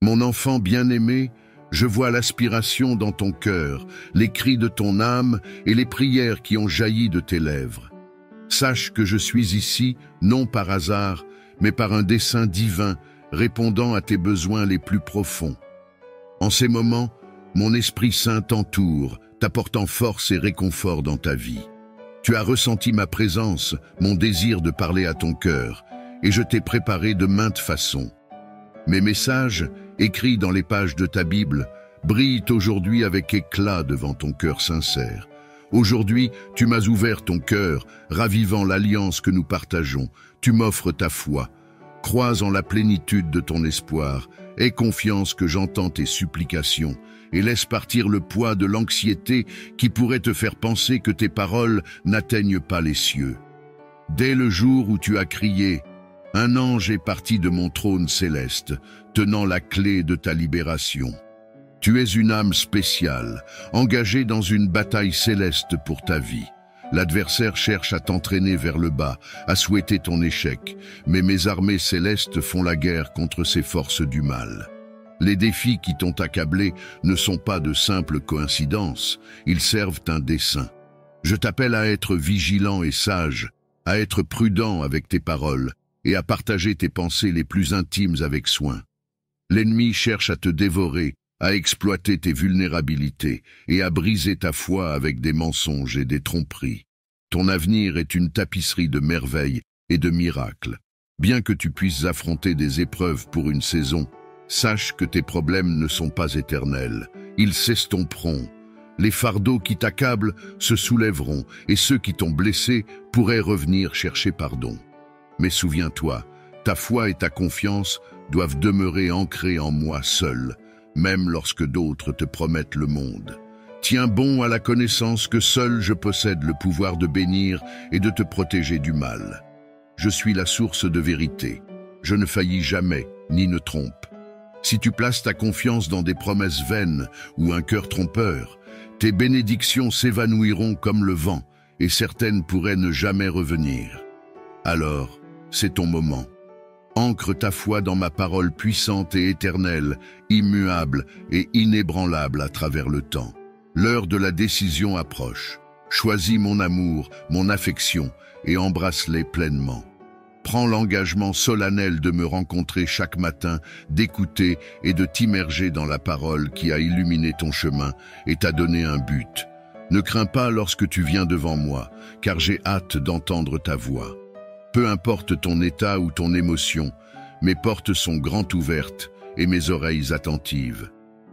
Mon enfant bien-aimé, je vois l'aspiration dans ton cœur, les cris de ton âme et les prières qui ont jailli de tes lèvres. Sache que je suis ici, non par hasard, mais par un dessein divin, répondant à tes besoins les plus profonds. En ces moments, mon Esprit Saint t'entoure, t'apportant force et réconfort dans ta vie. Tu as ressenti ma présence, mon désir de parler à ton cœur, et je t'ai préparé de maintes façons. Mes messages, écrits dans les pages de ta Bible, brillent aujourd'hui avec éclat devant ton cœur sincère. Aujourd'hui, tu m'as ouvert ton cœur, ravivant l'alliance que nous partageons. Tu m'offres ta foi. Crois en la plénitude de ton espoir. Aie confiance que j'entends tes supplications et laisse partir le poids de l'anxiété qui pourrait te faire penser que tes paroles n'atteignent pas les cieux. Dès le jour où tu as crié, un ange est parti de mon trône céleste, tenant la clé de ta libération. Tu es une âme spéciale, engagée dans une bataille céleste pour ta vie. L'adversaire cherche à t'entraîner vers le bas, à souhaiter ton échec, mais mes armées célestes font la guerre contre ces forces du mal. Les défis qui t'ont accablé ne sont pas de simples coïncidences, ils servent un dessein. Je t'appelle à être vigilant et sage, à être prudent avec tes paroles et à partager tes pensées les plus intimes avec soin. L'ennemi cherche à te dévorer, à exploiter tes vulnérabilités et à briser ta foi avec des mensonges et des tromperies. Ton avenir est une tapisserie de merveilles et de miracles. Bien que tu puisses affronter des épreuves pour une saison, sache que tes problèmes ne sont pas éternels. Ils s'estomperont. Les fardeaux qui t'accablent se soulèveront et ceux qui t'ont blessé pourraient revenir chercher pardon. Mais souviens-toi, ta foi et ta confiance doivent demeurer ancrées en moi seul, même lorsque d'autres te promettent le monde. Tiens bon à la connaissance que seul je possède le pouvoir de bénir et de te protéger du mal. Je suis la source de vérité. Je ne faillis jamais, ni ne trompe. Si tu places ta confiance dans des promesses vaines ou un cœur trompeur, tes bénédictions s'évanouiront comme le vent, et certaines pourraient ne jamais revenir. Alors, c'est ton moment. Ancre ta foi dans ma parole puissante et éternelle, immuable et inébranlable à travers le temps. L'heure de la décision approche. Choisis mon amour, mon affection et embrasse-les pleinement. Prends l'engagement solennel de me rencontrer chaque matin, d'écouter et de t'immerger dans la parole qui a illuminé ton chemin et t'a donné un but. Ne crains pas lorsque tu viens devant moi, car j'ai hâte d'entendre ta voix. Peu importe ton état ou ton émotion, mes portes sont grand ouvertes et mes oreilles attentives.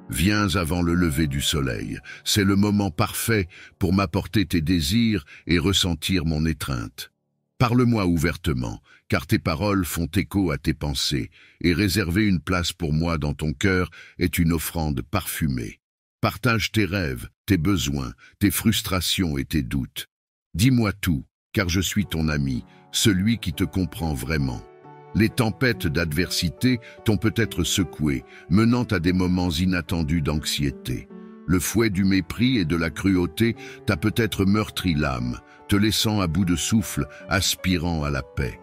Viens avant le lever du soleil, c'est le moment parfait pour m'apporter tes désirs et ressentir mon étreinte. Parle-moi ouvertement, car tes paroles font écho à tes pensées, et réserver une place pour moi dans ton cœur est une offrande parfumée. Partage tes rêves, tes besoins, tes frustrations et tes doutes. Dis-moi tout, car je suis ton ami, celui qui te comprend vraiment. Les tempêtes d'adversité t'ont peut-être secoué, menant à des moments inattendus d'anxiété. Le fouet du mépris et de la cruauté t'a peut-être meurtri l'âme, te laissant à bout de souffle, aspirant à la paix.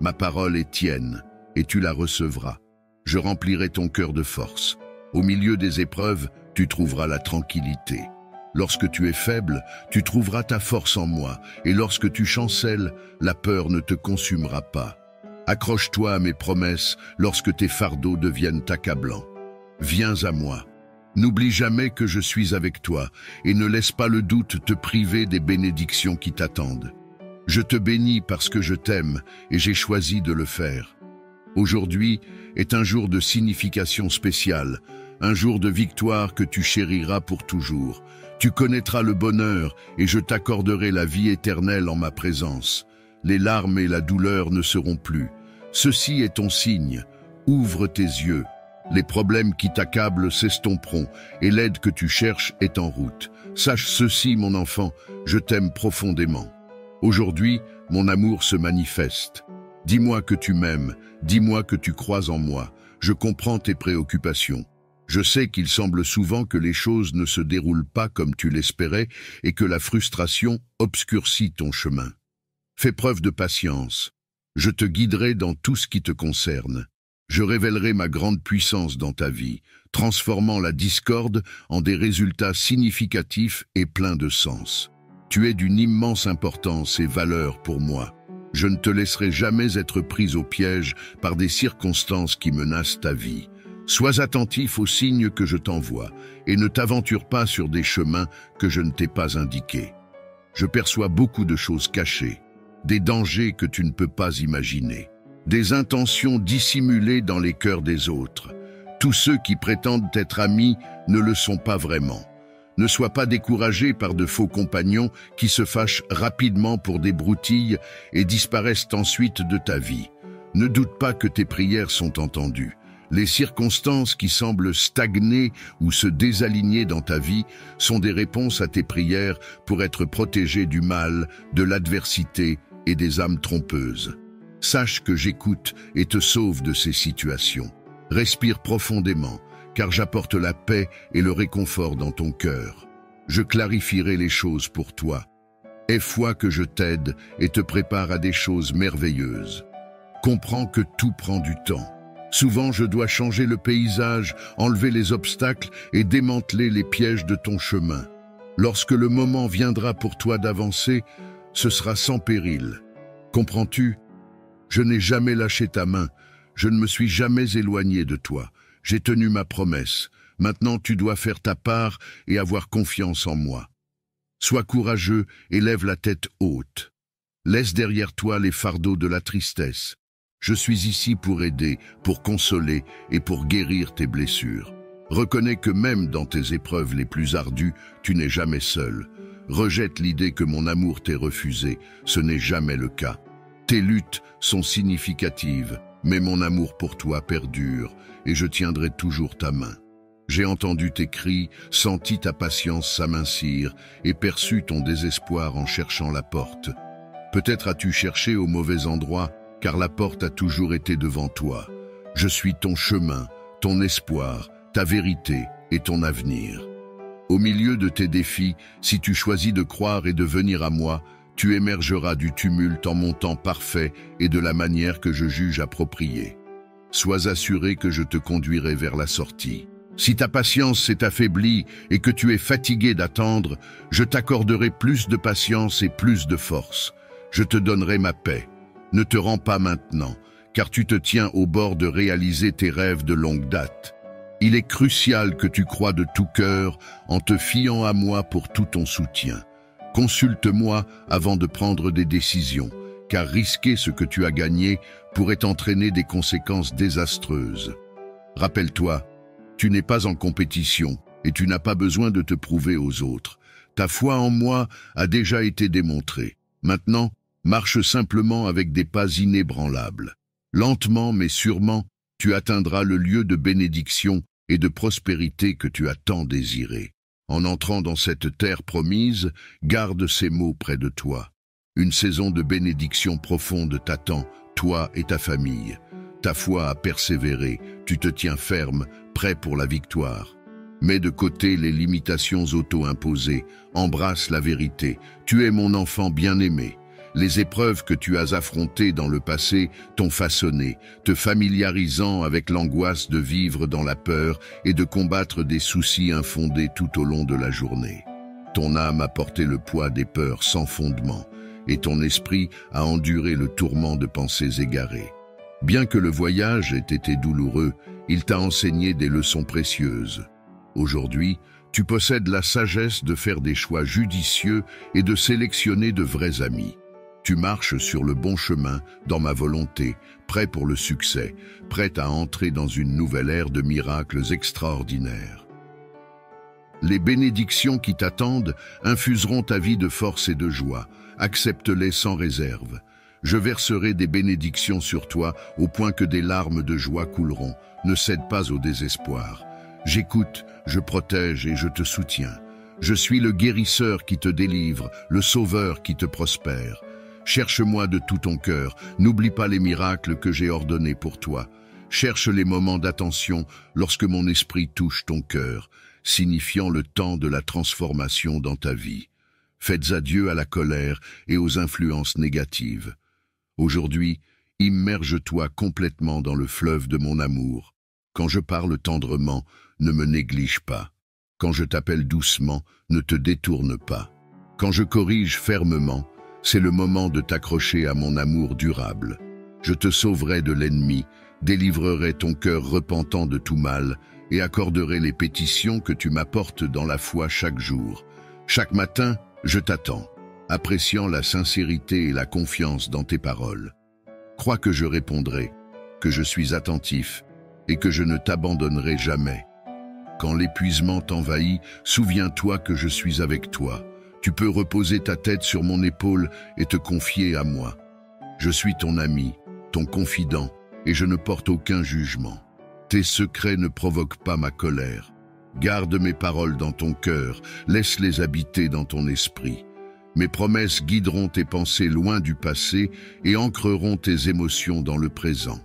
Ma parole est tienne, et tu la recevras. Je remplirai ton cœur de force. Au milieu des épreuves, tu trouveras la tranquillité. Lorsque tu es faible, tu trouveras ta force en moi, et lorsque tu chancelles, la peur ne te consumera pas. Accroche-toi à mes promesses lorsque tes fardeaux deviennent accablants. Viens à moi. N'oublie jamais que je suis avec toi, et ne laisse pas le doute te priver des bénédictions qui t'attendent. Je te bénis parce que je t'aime, et j'ai choisi de le faire. Aujourd'hui est un jour de signification spéciale, un jour de victoire que tu chériras pour toujours. Tu connaîtras le bonheur et je t'accorderai la vie éternelle en ma présence. Les larmes et la douleur ne seront plus. Ceci est ton signe. Ouvre tes yeux. Les problèmes qui t'accablent s'estomperont et l'aide que tu cherches est en route. Sache ceci, mon enfant, je t'aime profondément. Aujourd'hui, mon amour se manifeste. Dis-moi que tu m'aimes, dis-moi que tu crois en moi. Je comprends tes préoccupations. Je sais qu'il semble souvent que les choses ne se déroulent pas comme tu l'espérais et que la frustration obscurcit ton chemin. Fais preuve de patience. Je te guiderai dans tout ce qui te concerne. Je révélerai ma grande puissance dans ta vie, transformant la discorde en des résultats significatifs et pleins de sens. Tu es d'une immense importance et valeur pour moi. Je ne te laisserai jamais être prise au piège par des circonstances qui menacent ta vie. Sois attentif aux signes que je t'envoie et ne t'aventure pas sur des chemins que je ne t'ai pas indiqués. Je perçois beaucoup de choses cachées, des dangers que tu ne peux pas imaginer, des intentions dissimulées dans les cœurs des autres. Tous ceux qui prétendent être amis ne le sont pas vraiment. Ne sois pas découragé par de faux compagnons qui se fâchent rapidement pour des broutilles et disparaissent ensuite de ta vie. Ne doute pas que tes prières sont entendues. Les circonstances qui semblent stagner ou se désaligner dans ta vie sont des réponses à tes prières pour être protégé du mal, de l'adversité et des âmes trompeuses. Sache que j'écoute et te sauve de ces situations. Respire profondément, car j'apporte la paix et le réconfort dans ton cœur. Je clarifierai les choses pour toi. Aie foi que je t'aide et te prépare à des choses merveilleuses. Comprends que tout prend du temps. Souvent, je dois changer le paysage, enlever les obstacles et démanteler les pièges de ton chemin. Lorsque le moment viendra pour toi d'avancer, ce sera sans péril. Comprends-tu? Je n'ai jamais lâché ta main, je ne me suis jamais éloigné de toi. J'ai tenu ma promesse. Maintenant, tu dois faire ta part et avoir confiance en moi. Sois courageux et lève la tête haute. Laisse derrière toi les fardeaux de la tristesse. Je suis ici pour aider, pour consoler et pour guérir tes blessures. Reconnais que même dans tes épreuves les plus ardues, tu n'es jamais seul. Rejette l'idée que mon amour t'ait refusé, ce n'est jamais le cas. Tes luttes sont significatives, mais mon amour pour toi perdure et je tiendrai toujours ta main. J'ai entendu tes cris, senti ta patience s'amincir et perçu ton désespoir en cherchant la porte. Peut-être as-tu cherché au mauvais endroit, car la porte a toujours été devant toi. Je suis ton chemin, ton espoir, ta vérité et ton avenir. Au milieu de tes défis, si tu choisis de croire et de venir à moi, tu émergeras du tumulte en mon temps parfait et de la manière que je juge appropriée. Sois assuré que je te conduirai vers la sortie. Si ta patience s'est affaiblie et que tu es fatigué d'attendre, je t'accorderai plus de patience et plus de force. Je te donnerai ma paix. Ne te rends pas maintenant, car tu te tiens au bord de réaliser tes rêves de longue date. Il est crucial que tu crois de tout cœur en te fiant à moi pour tout ton soutien. Consulte-moi avant de prendre des décisions, car risquer ce que tu as gagné pourrait entraîner des conséquences désastreuses. Rappelle-toi, tu n'es pas en compétition et tu n'as pas besoin de te prouver aux autres. Ta foi en moi a déjà été démontrée. Maintenant, marche simplement avec des pas inébranlables. Lentement mais sûrement, tu atteindras le lieu de bénédiction et de prospérité que tu as tant désiré. En entrant dans cette terre promise, garde ces mots près de toi. Une saison de bénédiction profonde t'attend, toi et ta famille. Ta foi a persévéré, tu te tiens ferme, prêt pour la victoire. Mets de côté les limitations auto-imposées, embrasse la vérité. Tu es mon enfant bien-aimé. Les épreuves que tu as affrontées dans le passé t'ont façonné, te familiarisant avec l'angoisse de vivre dans la peur et de combattre des soucis infondés tout au long de la journée. Ton âme a porté le poids des peurs sans fondement, et ton esprit a enduré le tourment de pensées égarées. Bien que le voyage ait été douloureux, il t'a enseigné des leçons précieuses. Aujourd'hui, tu possèdes la sagesse de faire des choix judicieux et de sélectionner de vrais amis. Tu marches sur le bon chemin, dans ma volonté, prêt pour le succès, prêt à entrer dans une nouvelle ère de miracles extraordinaires. Les bénédictions qui t'attendent infuseront ta vie de force et de joie. Accepte-les sans réserve. Je verserai des bénédictions sur toi au point que des larmes de joie couleront. Ne cède pas au désespoir. J'écoute, je protège et je te soutiens. Je suis le guérisseur qui te délivre, le sauveur qui te prospère. Cherche-moi de tout ton cœur, n'oublie pas les miracles que j'ai ordonnés pour toi. Cherche les moments d'attention lorsque mon esprit touche ton cœur, signifiant le temps de la transformation dans ta vie. Faites adieu à la colère et aux influences négatives. Aujourd'hui, Immerge-toi complètement dans le fleuve de mon amour. Quand je parle tendrement, ne me néglige pas. Quand je t'appelle doucement, ne te détourne pas. Quand je corrige fermement, c'est le moment de t'accrocher à mon amour durable. Je te sauverai de l'ennemi, délivrerai ton cœur repentant de tout mal et accorderai les pétitions que tu m'apportes dans la foi chaque jour. Chaque matin, je t'attends, appréciant la sincérité et la confiance dans tes paroles. Crois que je répondrai, que je suis attentif et que je ne t'abandonnerai jamais. Quand l'épuisement t'envahit, souviens-toi que je suis avec toi. Tu peux reposer ta tête sur mon épaule et te confier à moi. Je suis ton ami, ton confident, et je ne porte aucun jugement. Tes secrets ne provoquent pas ma colère. Garde mes paroles dans ton cœur, laisse-les habiter dans ton esprit. Mes promesses guideront tes pensées loin du passé et ancreront tes émotions dans le présent.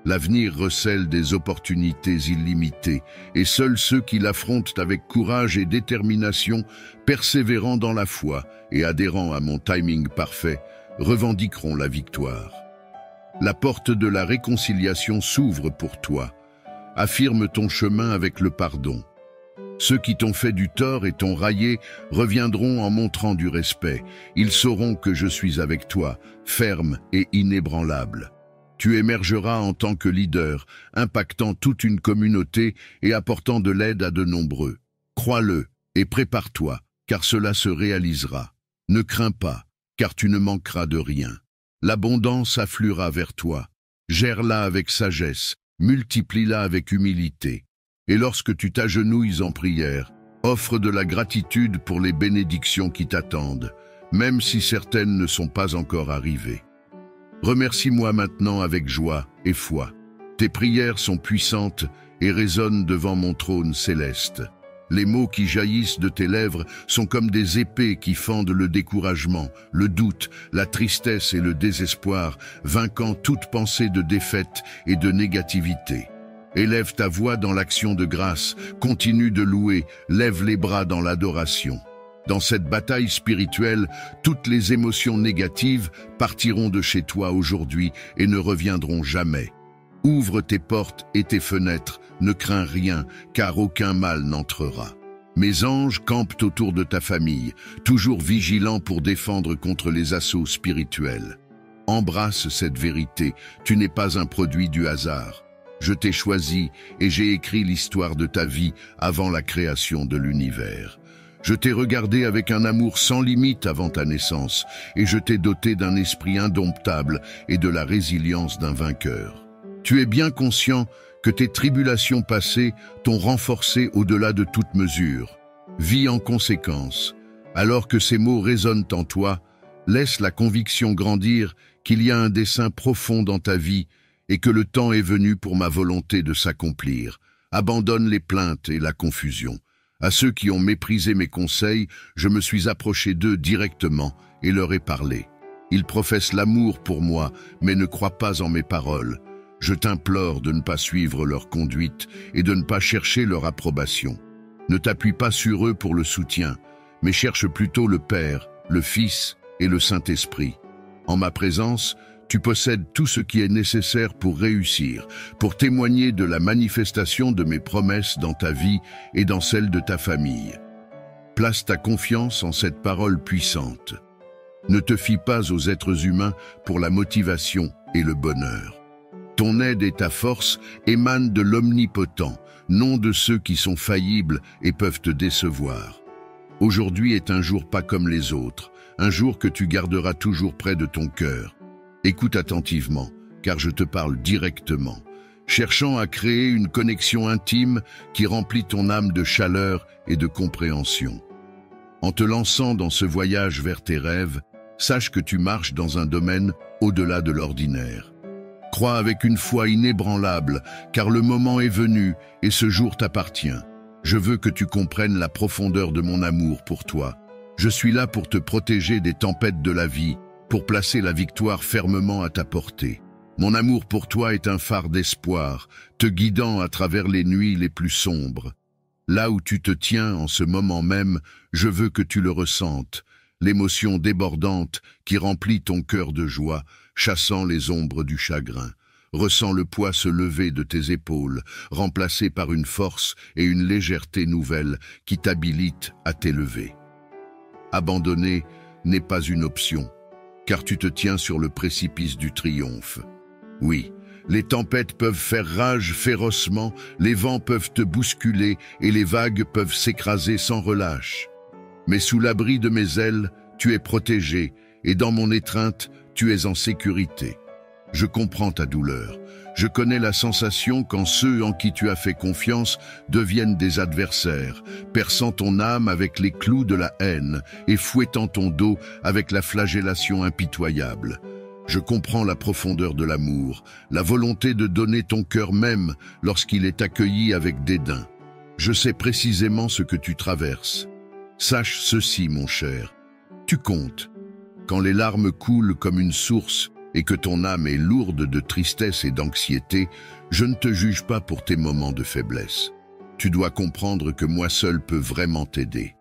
L'avenir recèle des opportunités illimitées, et seuls ceux qui l'affrontent avec courage et détermination, persévérant dans la foi et adhérant à mon timing parfait, revendiqueront la victoire. La porte de la réconciliation s'ouvre pour toi. Affirme ton chemin avec le pardon. Ceux qui t'ont fait du tort et t'ont raillé reviendront en montrant du respect. Ils sauront que je suis avec toi, ferme et inébranlable. Tu émergeras en tant que leader, impactant toute une communauté et apportant de l'aide à de nombreux. Crois-le et prépare-toi, car cela se réalisera. Ne crains pas, car tu ne manqueras de rien. L'abondance affluera vers toi. Gère-la avec sagesse, multiplie-la avec humilité. Et lorsque tu t'agenouilles en prière, offre de la gratitude pour les bénédictions qui t'attendent, même si certaines ne sont pas encore arrivées. Remercie-moi maintenant avec joie et foi. Tes prières sont puissantes et résonnent devant mon trône céleste. Les mots qui jaillissent de tes lèvres sont comme des épées qui fendent le découragement, le doute, la tristesse et le désespoir, vainquant toute pensée de défaite et de négativité. Élève ta voix dans l'action de grâce, continue de louer, lève les bras dans l'adoration. Dans cette bataille spirituelle, toutes les émotions négatives partiront de chez toi aujourd'hui et ne reviendront jamais. Ouvre tes portes et tes fenêtres, ne crains rien, car aucun mal n'entrera. Mes anges campent autour de ta famille, toujours vigilants pour défendre contre les assauts spirituels. Embrasse cette vérité, tu n'es pas un produit du hasard. Je t'ai choisi et j'ai écrit l'histoire de ta vie avant la création de l'univers. Je t'ai regardé avec un amour sans limite avant ta naissance et je t'ai doté d'un esprit indomptable et de la résilience d'un vainqueur. Tu es bien conscient que tes tribulations passées t'ont renforcé au-delà de toute mesure. Vis en conséquence. Alors que ces mots résonnent en toi, laisse la conviction grandir qu'il y a un dessein profond dans ta vie et que le temps est venu pour ma volonté de s'accomplir. Abandonne les plaintes et la confusion. À ceux qui ont méprisé mes conseils, je me suis approché d'eux directement et leur ai parlé. Ils professent l'amour pour moi, mais ne croient pas en mes paroles. Je t'implore de ne pas suivre leur conduite et de ne pas chercher leur approbation. Ne t'appuie pas sur eux pour le soutien, mais cherche plutôt le Père, le Fils et le Saint-Esprit. En ma présence, tu possèdes tout ce qui est nécessaire pour réussir, pour témoigner de la manifestation de mes promesses dans ta vie et dans celle de ta famille. Place ta confiance en cette parole puissante. Ne te fie pas aux êtres humains pour la motivation et le bonheur. Ton aide et ta force émanent de l'Omnipotent, non de ceux qui sont faillibles et peuvent te décevoir. Aujourd'hui est un jour pas comme les autres, un jour que tu garderas toujours près de ton cœur. Écoute attentivement, car je te parle directement, cherchant à créer une connexion intime qui remplit ton âme de chaleur et de compréhension. En te lançant dans ce voyage vers tes rêves, sache que tu marches dans un domaine au-delà de l'ordinaire. Crois avec une foi inébranlable, car le moment est venu et ce jour t'appartient. Je veux que tu comprennes la profondeur de mon amour pour toi. Je suis là pour te protéger des tempêtes de la vie, pour placer la victoire fermement à ta portée. Mon amour pour toi est un phare d'espoir, te guidant à travers les nuits les plus sombres. Là où tu te tiens en ce moment même, je veux que tu le ressentes, l'émotion débordante qui remplit ton cœur de joie, chassant les ombres du chagrin. Ressens le poids se lever de tes épaules, remplacé par une force et une légèreté nouvelle qui t'habilitent à t'élever. Abandonner n'est pas une option, car tu te tiens sur le précipice du triomphe. Oui, les tempêtes peuvent faire rage férocement, les vents peuvent te bousculer et les vagues peuvent s'écraser sans relâche. Mais sous l'abri de mes ailes, tu es protégé, et dans mon étreinte, tu es en sécurité. Je comprends ta douleur. Je connais la sensation quand ceux en qui tu as fait confiance deviennent des adversaires, perçant ton âme avec les clous de la haine et fouettant ton dos avec la flagellation impitoyable. Je comprends la profondeur de l'amour, la volonté de donner ton cœur même lorsqu'il est accueilli avec dédain. Je sais précisément ce que tu traverses. Sache ceci, mon cher. Tu comptes. Quand les larmes coulent comme une source et que ton âme est lourde de tristesse et d'anxiété, je ne te juge pas pour tes moments de faiblesse. Tu dois comprendre que moi seul peux vraiment t'aider.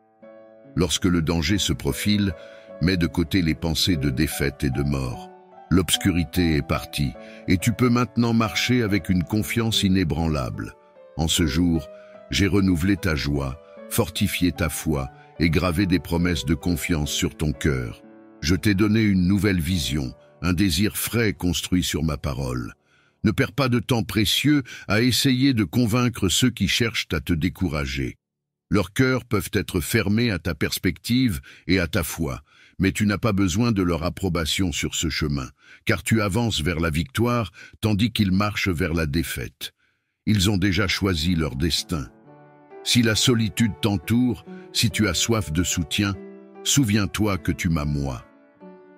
Lorsque le danger se profile, mets de côté les pensées de défaite et de mort. L'obscurité est partie, et tu peux maintenant marcher avec une confiance inébranlable. En ce jour, j'ai renouvelé ta joie, fortifié ta foi et gravé des promesses de confiance sur ton cœur. Je t'ai donné une nouvelle vision, un désir frais construit sur ma parole. Ne perds pas de temps précieux à essayer de convaincre ceux qui cherchent à te décourager. Leurs cœurs peuvent être fermés à ta perspective et à ta foi, mais tu n'as pas besoin de leur approbation sur ce chemin, car tu avances vers la victoire tandis qu'ils marchent vers la défaite. Ils ont déjà choisi leur destin. Si la solitude t'entoure, si tu as soif de soutien, souviens-toi que tu m'as moi.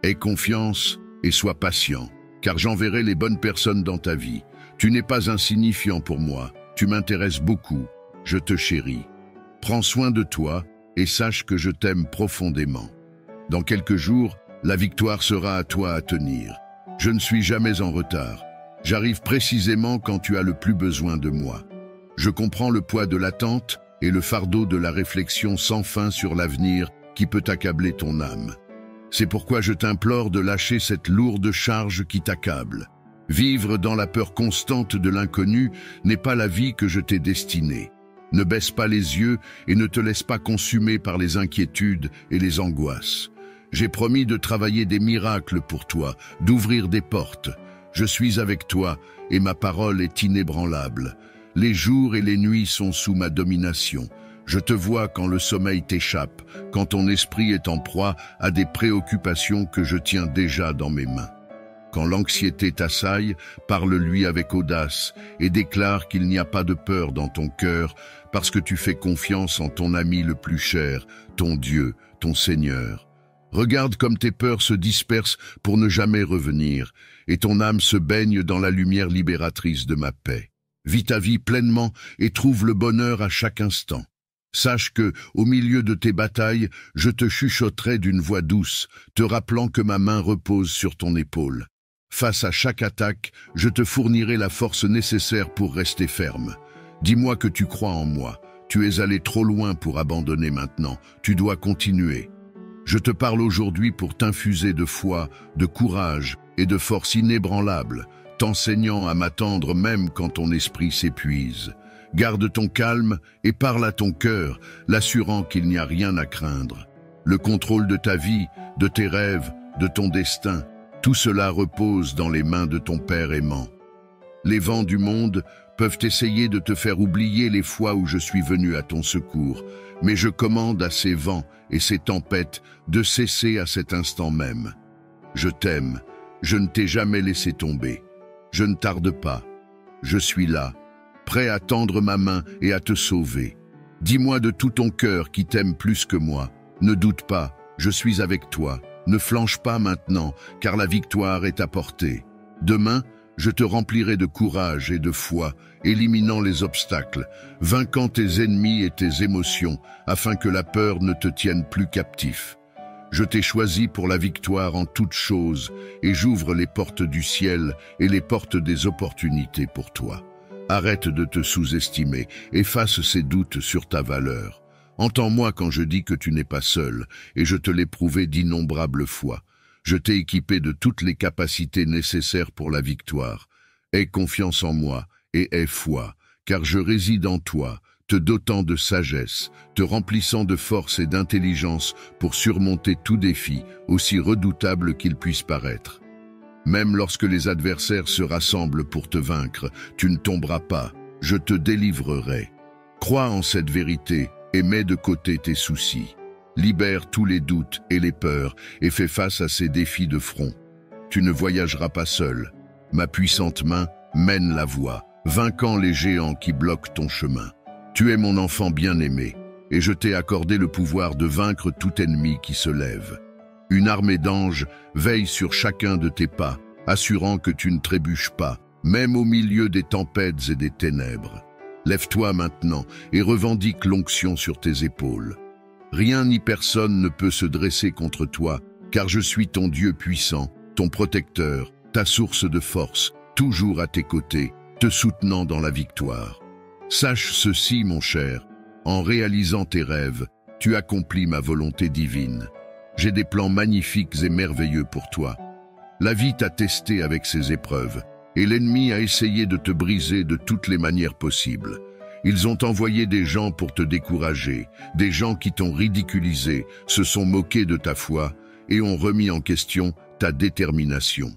Aie confiance et sois patient, car j'enverrai les bonnes personnes dans ta vie. Tu n'es pas insignifiant pour moi, tu m'intéresses beaucoup, je te chéris. Prends soin de toi et sache que je t'aime profondément. Dans quelques jours, la victoire sera à toi à tenir. Je ne suis jamais en retard. J'arrive précisément quand tu as le plus besoin de moi. Je comprends le poids de l'attente et le fardeau de la réflexion sans fin sur l'avenir qui peut accabler ton âme. C'est pourquoi je t'implore de lâcher cette lourde charge qui t'accable. Vivre dans la peur constante de l'inconnu n'est pas la vie que je t'ai destinée. Ne baisse pas les yeux et ne te laisse pas consumer par les inquiétudes et les angoisses. J'ai promis de travailler des miracles pour toi, d'ouvrir des portes. Je suis avec toi et ma parole est inébranlable. Les jours et les nuits sont sous ma domination. Je te vois quand le sommeil t'échappe, quand ton esprit est en proie à des préoccupations que je tiens déjà dans mes mains. Quand l'anxiété t'assaille, parle-lui avec audace et déclare qu'il n'y a pas de peur dans ton cœur parce que tu fais confiance en ton ami le plus cher, ton Dieu, ton Seigneur. Regarde comme tes peurs se dispersent pour ne jamais revenir et ton âme se baigne dans la lumière libératrice de ma paix. Vis ta vie pleinement et trouve le bonheur à chaque instant. Sache que, au milieu de tes batailles, je te chuchoterai d'une voix douce, te rappelant que ma main repose sur ton épaule. Face à chaque attaque, je te fournirai la force nécessaire pour rester ferme. Dis-moi que tu crois en moi. Tu es allé trop loin pour abandonner maintenant. Tu dois continuer. Je te parle aujourd'hui pour t'infuser de foi, de courage et de force inébranlable, t'enseignant à m'attendre même quand ton esprit s'épuise. Garde ton calme et parle à ton cœur, l'assurant qu'il n'y a rien à craindre. Le contrôle de ta vie, de tes rêves, de ton destin, tout cela repose dans les mains de ton Père aimant. Les vents du monde peuvent essayer de te faire oublier les fois où je suis venu à ton secours, mais je commande à ces vents et ces tempêtes de cesser à cet instant même. Je t'aime, je ne t'ai jamais laissé tomber. Je ne tarde pas, je suis là, prêt à tendre ma main et à te sauver. Dis-moi de tout ton cœur qui t'aime plus que moi. Ne doute pas, je suis avec toi. Ne flanche pas maintenant, car la victoire est à portée. Demain, je te remplirai de courage et de foi, éliminant les obstacles, vainquant tes ennemis et tes émotions, afin que la peur ne te tienne plus captif. Je t'ai choisi pour la victoire en toutes choses, et j'ouvre les portes du ciel et les portes des opportunités pour toi. Arrête de te sous-estimer, efface ces doutes sur ta valeur. Entends-moi quand je dis que tu n'es pas seul, et je te l'ai prouvé d'innombrables fois. Je t'ai équipé de toutes les capacités nécessaires pour la victoire. Aie confiance en moi et aie foi, car je réside en toi, te dotant de sagesse, te remplissant de force et d'intelligence pour surmonter tout défi, aussi redoutable qu'il puisse paraître. Même lorsque les adversaires se rassemblent pour te vaincre, tu ne tomberas pas, je te délivrerai. Crois en cette vérité et mets de côté tes soucis. Libère tous les doutes et les peurs et fais face à ces défis de front. Tu ne voyageras pas seul. Ma puissante main mène la voie, vainquant les géants qui bloquent ton chemin. Tu es mon enfant bien-aimé, et je t'ai accordé le pouvoir de vaincre tout ennemi qui se lève. Une armée d'anges veille sur chacun de tes pas, assurant que tu ne trébuches pas, même au milieu des tempêtes et des ténèbres. Lève-toi maintenant et revendique l'onction sur tes épaules. Rien ni personne ne peut se dresser contre toi, car je suis ton Dieu puissant, ton protecteur, ta source de force, toujours à tes côtés, te soutenant dans la victoire. Sache ceci, mon cher, en réalisant tes rêves, tu accomplis ma volonté divine. J'ai des plans magnifiques et merveilleux pour toi. La vie t'a testé avec ses épreuves, et l'ennemi a essayé de te briser de toutes les manières possibles. Ils ont envoyé des gens pour te décourager, des gens qui t'ont ridiculisé, se sont moqués de ta foi et ont remis en question ta détermination.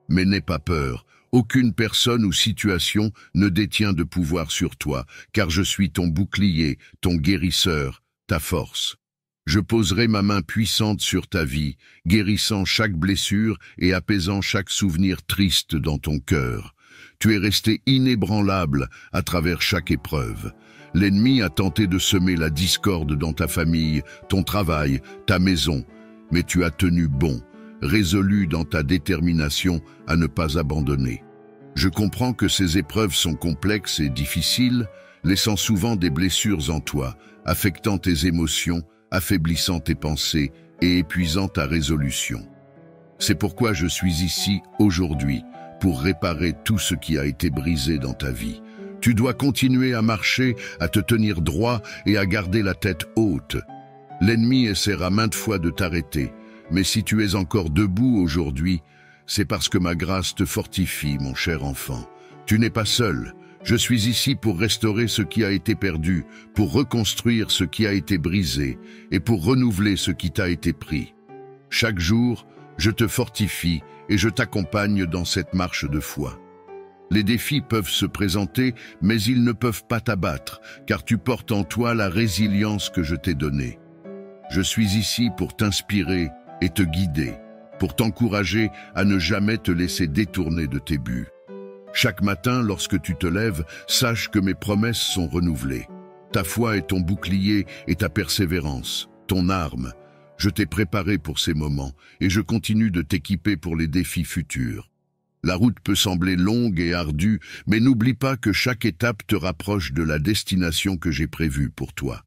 Mais n'aie pas peur. Aucune personne ou situation ne détient de pouvoir sur toi, car je suis ton bouclier, ton guérisseur, ta force. Je poserai ma main puissante sur ta vie, guérissant chaque blessure et apaisant chaque souvenir triste dans ton cœur. Tu es resté inébranlable à travers chaque épreuve. L'ennemi a tenté de semer la discorde dans ta famille, ton travail, ta maison, mais tu as tenu bon, résolu dans ta détermination à ne pas abandonner. Je comprends que ces épreuves sont complexes et difficiles, laissant souvent des blessures en toi, affectant tes émotions, affaiblissant tes pensées et épuisant ta résolution. C'est pourquoi je suis ici aujourd'hui, pour réparer tout ce qui a été brisé dans ta vie. Tu dois continuer à marcher, à te tenir droit et à garder la tête haute. L'ennemi essaiera maintes fois de t'arrêter, mais si tu es encore debout aujourd'hui, c'est parce que ma grâce te fortifie, mon cher enfant. Tu n'es pas seul. Je suis ici pour restaurer ce qui a été perdu, pour reconstruire ce qui a été brisé et pour renouveler ce qui t'a été pris. Chaque jour, je te fortifie et je t'accompagne dans cette marche de foi. Les défis peuvent se présenter, mais ils ne peuvent pas t'abattre, car tu portes en toi la résilience que je t'ai donnée. Je suis ici pour t'inspirer et te guider, pour t'encourager à ne jamais te laisser détourner de tes buts. Chaque matin, lorsque tu te lèves, sache que mes promesses sont renouvelées. Ta foi est ton bouclier et ta persévérance, ton arme. Je t'ai préparé pour ces moments et je continue de t'équiper pour les défis futurs. La route peut sembler longue et ardue, mais n'oublie pas que chaque étape te rapproche de la destination que j'ai prévue pour toi.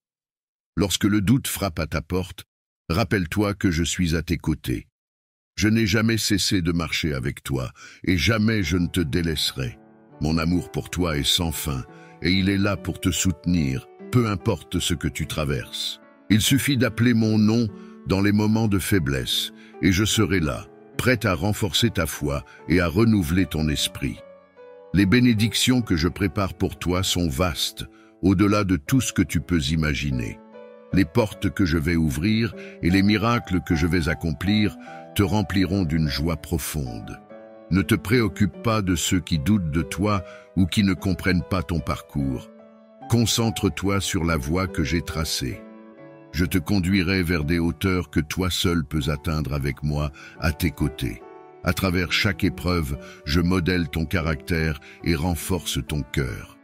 Lorsque le doute frappe à ta porte, rappelle-toi que je suis à tes côtés. Je n'ai jamais cessé de marcher avec toi, et jamais je ne te délaisserai. Mon amour pour toi est sans fin, et il est là pour te soutenir, peu importe ce que tu traverses. Il suffit d'appeler mon nom dans les moments de faiblesse, et je serai là, prête à renforcer ta foi et à renouveler ton esprit. Les bénédictions que je prépare pour toi sont vastes, au-delà de tout ce que tu peux imaginer. Les portes que je vais ouvrir et les miracles que je vais accomplir te rempliront d'une joie profonde. Ne te préoccupe pas de ceux qui doutent de toi ou qui ne comprennent pas ton parcours. Concentre-toi sur la voie que j'ai tracée. Je te conduirai vers des hauteurs que toi seul peux atteindre avec moi à tes côtés. À travers chaque épreuve, je modèle ton caractère et renforce ton cœur.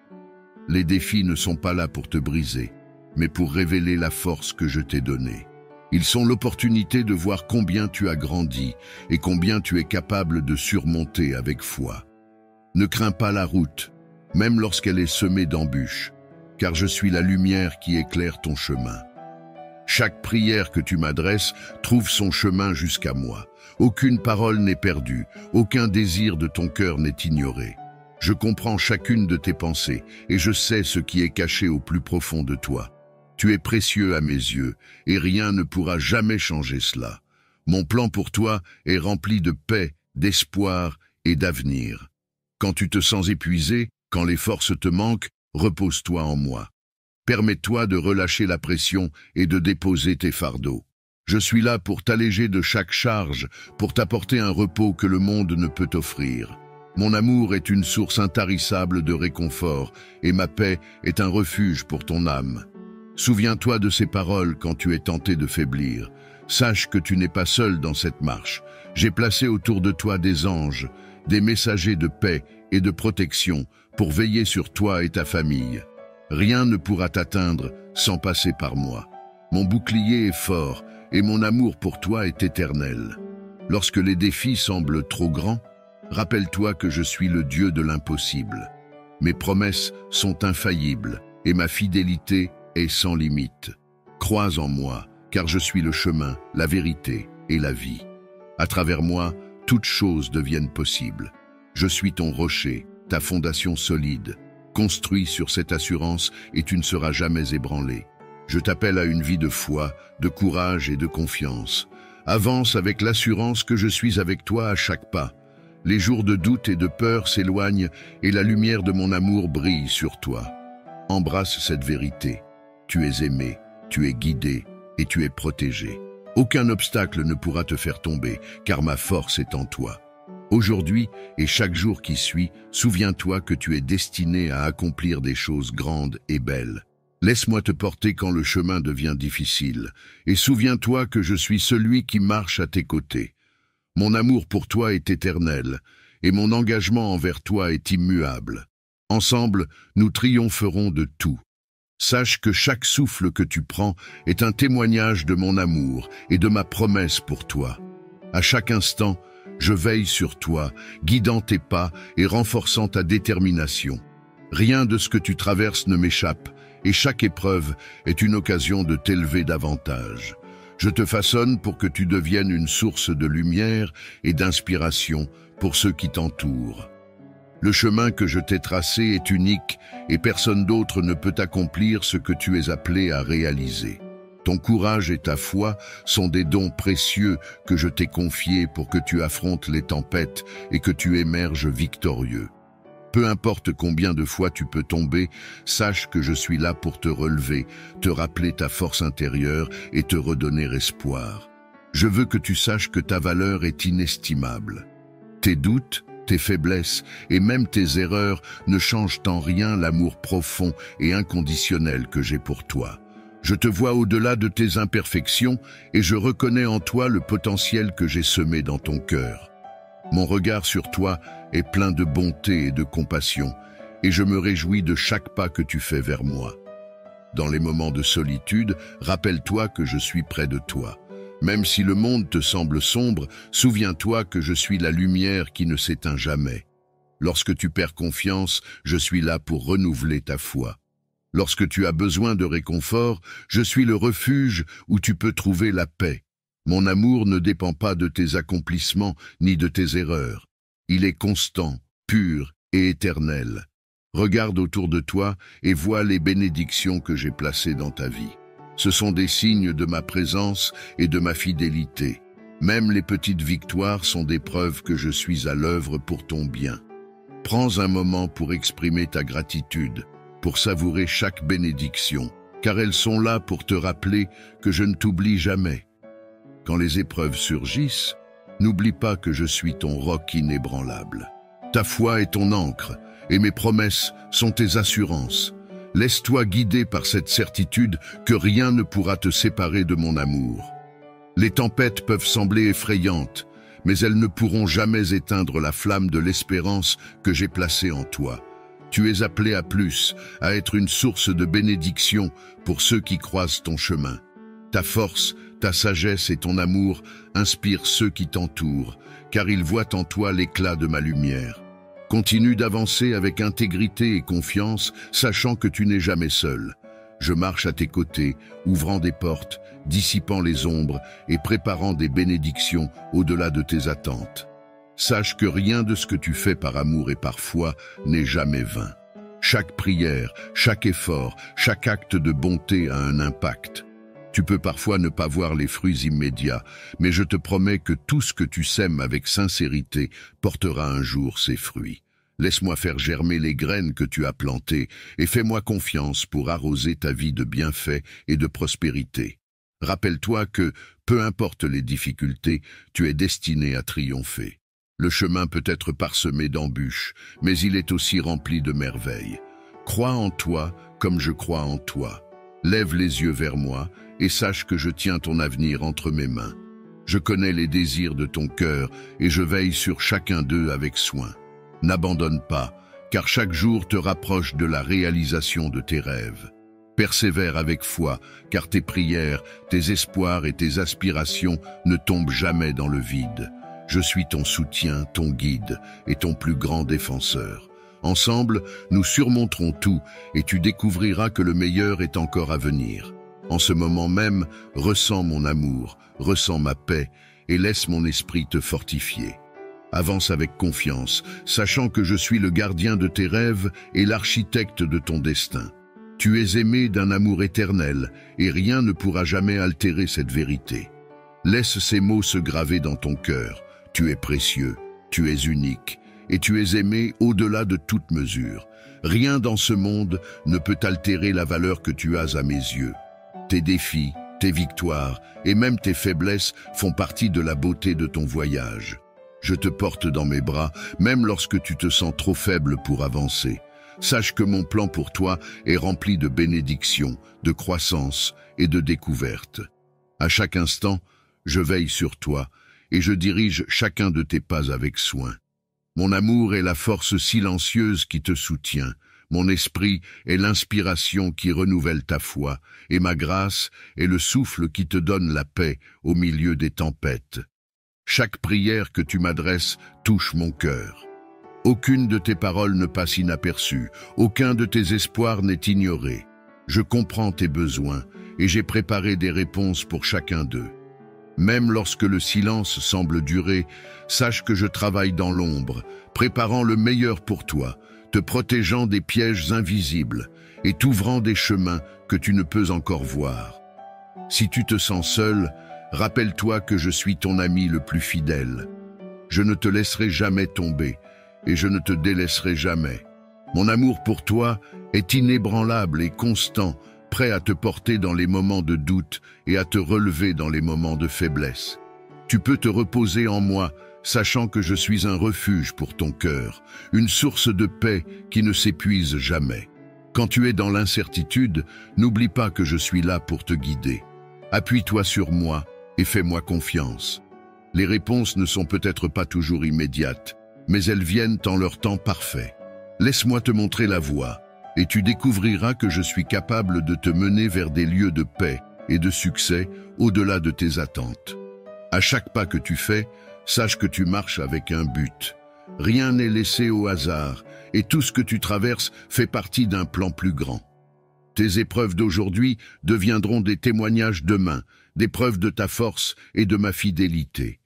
Les défis ne sont pas là pour te briser, mais pour révéler la force que je t'ai donnée. Ils sont l'opportunité de voir combien tu as grandi et combien tu es capable de surmonter avec foi. Ne crains pas la route, même lorsqu'elle est semée d'embûches, car je suis la lumière qui éclaire ton chemin. Chaque prière que tu m'adresses trouve son chemin jusqu'à moi. Aucune parole n'est perdue, aucun désir de ton cœur n'est ignoré. Je comprends chacune de tes pensées et je sais ce qui est caché au plus profond de toi. Tu es précieux à mes yeux et rien ne pourra jamais changer cela. Mon plan pour toi est rempli de paix, d'espoir et d'avenir. Quand tu te sens épuisé, quand les forces te manquent, repose-toi en moi. Permets-toi de relâcher la pression et de déposer tes fardeaux. Je suis là pour t'alléger de chaque charge, pour t'apporter un repos que le monde ne peut offrir. Mon amour est une source intarissable de réconfort, et ma paix est un refuge pour ton âme. Souviens-toi de ces paroles quand tu es tenté de faiblir. Sache que tu n'es pas seul dans cette marche. J'ai placé autour de toi des anges, des messagers de paix et de protection pour veiller sur toi et ta famille. Rien ne pourra t'atteindre sans passer par moi. Mon bouclier est fort et mon amour pour toi est éternel. Lorsque les défis semblent trop grands, rappelle-toi que je suis le Dieu de l'impossible. Mes promesses sont infaillibles et ma fidélité est sans limite. Crois en moi, car je suis le chemin, la vérité et la vie. À travers moi, toutes choses deviennent possibles. Je suis ton rocher, ta fondation solide. Construis sur cette assurance et tu ne seras jamais ébranlé. Je t'appelle à une vie de foi, de courage et de confiance. Avance avec l'assurance que je suis avec toi à chaque pas. Les jours de doute et de peur s'éloignent et la lumière de mon amour brille sur toi. Embrasse cette vérité. Tu es aimé, tu es guidé et tu es protégé. Aucun obstacle ne pourra te faire tomber, car ma force est en toi. Aujourd'hui et chaque jour qui suit, souviens-toi que tu es destiné à accomplir des choses grandes et belles. Laisse-moi te porter quand le chemin devient difficile, et souviens-toi que je suis celui qui marche à tes côtés. Mon amour pour toi est éternel, et mon engagement envers toi est immuable. Ensemble, nous triompherons de tout. Sache que chaque souffle que tu prends est un témoignage de mon amour et de ma promesse pour toi. À chaque instant, je veille sur toi, guidant tes pas et renforçant ta détermination. Rien de ce que tu traverses ne m'échappe, et chaque épreuve est une occasion de t'élever davantage. Je te façonne pour que tu deviennes une source de lumière et d'inspiration pour ceux qui t'entourent. Le chemin que je t'ai tracé est unique et personne d'autre ne peut accomplir ce que tu es appelé à réaliser. Ton courage et ta foi sont des dons précieux que je t'ai confiés pour que tu affrontes les tempêtes et que tu émerges victorieux. Peu importe combien de fois tu peux tomber, sache que je suis là pour te relever, te rappeler ta force intérieure et te redonner espoir. Je veux que tu saches que ta valeur est inestimable. Tes doutes, tes faiblesses et même tes erreurs ne changent en rien l'amour profond et inconditionnel que j'ai pour toi. Je te vois au-delà de tes imperfections et je reconnais en toi le potentiel que j'ai semé dans ton cœur. Mon regard sur toi est plein de bonté et de compassion, et je me réjouis de chaque pas que tu fais vers moi. Dans les moments de solitude, rappelle-toi que je suis près de toi. Même si le monde te semble sombre, souviens-toi que je suis la lumière qui ne s'éteint jamais. Lorsque tu perds confiance, je suis là pour renouveler ta foi. Lorsque tu as besoin de réconfort, je suis le refuge où tu peux trouver la paix. Mon amour ne dépend pas de tes accomplissements ni de tes erreurs. Il est constant, pur et éternel. Regarde autour de toi et vois les bénédictions que j'ai placées dans ta vie. Ce sont des signes de ma présence et de ma fidélité. Même les petites victoires sont des preuves que je suis à l'œuvre pour ton bien. Prends un moment pour exprimer ta gratitude, pour savourer chaque bénédiction, car elles sont là pour te rappeler que je ne t'oublie jamais. Quand les épreuves surgissent, n'oublie pas que je suis ton roc inébranlable. Ta foi est ton ancre, et mes promesses sont tes assurances. Laisse-toi guider par cette certitude que rien ne pourra te séparer de mon amour. Les tempêtes peuvent sembler effrayantes, mais elles ne pourront jamais éteindre la flamme de l'espérance que j'ai placée en toi. Tu es appelé à plus, à être une source de bénédiction pour ceux qui croisent ton chemin. Ta force, ta sagesse et ton amour inspirent ceux qui t'entourent, car ils voient en toi l'éclat de ma lumière. Continue d'avancer avec intégrité et confiance, sachant que tu n'es jamais seul. Je marche à tes côtés, ouvrant des portes, dissipant les ombres et préparant des bénédictions au-delà de tes attentes. Sache que rien de ce que tu fais par amour et par foi n'est jamais vain. Chaque prière, chaque effort, chaque acte de bonté a un impact. Tu peux parfois ne pas voir les fruits immédiats, mais je te promets que tout ce que tu sèmes avec sincérité portera un jour ses fruits. Laisse-moi faire germer les graines que tu as plantées et fais-moi confiance pour arroser ta vie de bienfaits et de prospérité. Rappelle-toi que, peu importe les difficultés, tu es destiné à triompher. Le chemin peut être parsemé d'embûches, mais il est aussi rempli de merveilles. Crois en toi comme je crois en toi. Lève les yeux vers moi et sache que je tiens ton avenir entre mes mains. Je connais les désirs de ton cœur et je veille sur chacun d'eux avec soin. N'abandonne pas, car chaque jour te rapproche de la réalisation de tes rêves. Persévère avec foi, car tes prières, tes espoirs et tes aspirations ne tombent jamais dans le vide. Je suis ton soutien, ton guide et ton plus grand défenseur. Ensemble, nous surmonterons tout et tu découvriras que le meilleur est encore à venir. En ce moment même, ressens mon amour, ressens ma paix et laisse mon esprit te fortifier. Avance avec confiance, sachant que je suis le gardien de tes rêves et l'architecte de ton destin. Tu es aimé d'un amour éternel et rien ne pourra jamais altérer cette vérité. Laisse ces mots se graver dans ton cœur. Tu es précieux, tu es unique et tu es aimé au-delà de toute mesure. Rien dans ce monde ne peut altérer la valeur que tu as à mes yeux. Tes défis, tes victoires et même tes faiblesses font partie de la beauté de ton voyage. Je te porte dans mes bras, même lorsque tu te sens trop faible pour avancer. Sache que mon plan pour toi est rempli de bénédictions, de croissance et de découvertes. À chaque instant, je veille sur toi et je dirige chacun de tes pas avec soin. Mon amour est la force silencieuse qui te soutient. Mon esprit est l'inspiration qui renouvelle ta foi, et ma grâce est le souffle qui te donne la paix au milieu des tempêtes. Chaque prière que tu m'adresses touche mon cœur. Aucune de tes paroles ne passe inaperçue, aucun de tes espoirs n'est ignoré. Je comprends tes besoins et j'ai préparé des réponses pour chacun d'eux. Même lorsque le silence semble durer, sache que je travaille dans l'ombre, préparant le meilleur pour toi, te protégeant des pièges invisibles et t'ouvrant des chemins que tu ne peux encore voir. Si tu te sens seul, rappelle-toi que je suis ton ami le plus fidèle. Je ne te laisserai jamais tomber et je ne te délaisserai jamais. Mon amour pour toi est inébranlable et constant, prêt à te porter dans les moments de doute et à te relever dans les moments de faiblesse. Tu peux te reposer en moi, sachant que je suis un refuge pour ton cœur, une source de paix qui ne s'épuise jamais. Quand tu es dans l'incertitude, n'oublie pas que je suis là pour te guider. Appuie-toi sur moi et fais-moi confiance. Les réponses ne sont peut-être pas toujours immédiates, mais elles viennent en leur temps parfait. Laisse-moi te montrer la voie, et tu découvriras que je suis capable de te mener vers des lieux de paix et de succès au-delà de tes attentes. À chaque pas que tu fais, sache que tu marches avec un but. Rien n'est laissé au hasard, et tout ce que tu traverses fait partie d'un plan plus grand. Tes épreuves d'aujourd'hui deviendront des témoignages demain, des preuves de ta force et de ma fidélité.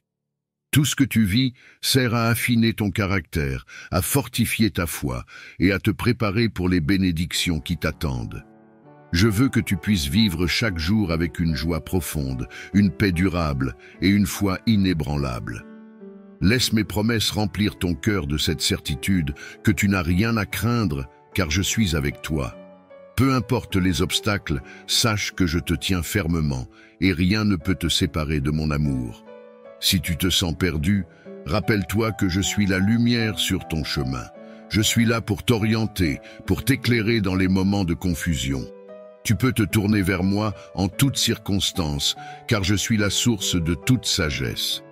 Tout ce que tu vis sert à affiner ton caractère, à fortifier ta foi et à te préparer pour les bénédictions qui t'attendent. Je veux que tu puisses vivre chaque jour avec une joie profonde, une paix durable et une foi inébranlable. Laisse mes promesses remplir ton cœur de cette certitude que tu n'as rien à craindre car je suis avec toi. Peu importe les obstacles, sache que je te tiens fermement et rien ne peut te séparer de mon amour. Si tu te sens perdu, rappelle-toi que je suis la lumière sur ton chemin. Je suis là pour t'orienter, pour t'éclairer dans les moments de confusion. Tu peux te tourner vers moi en toutes circonstances, car je suis la source de toute sagesse.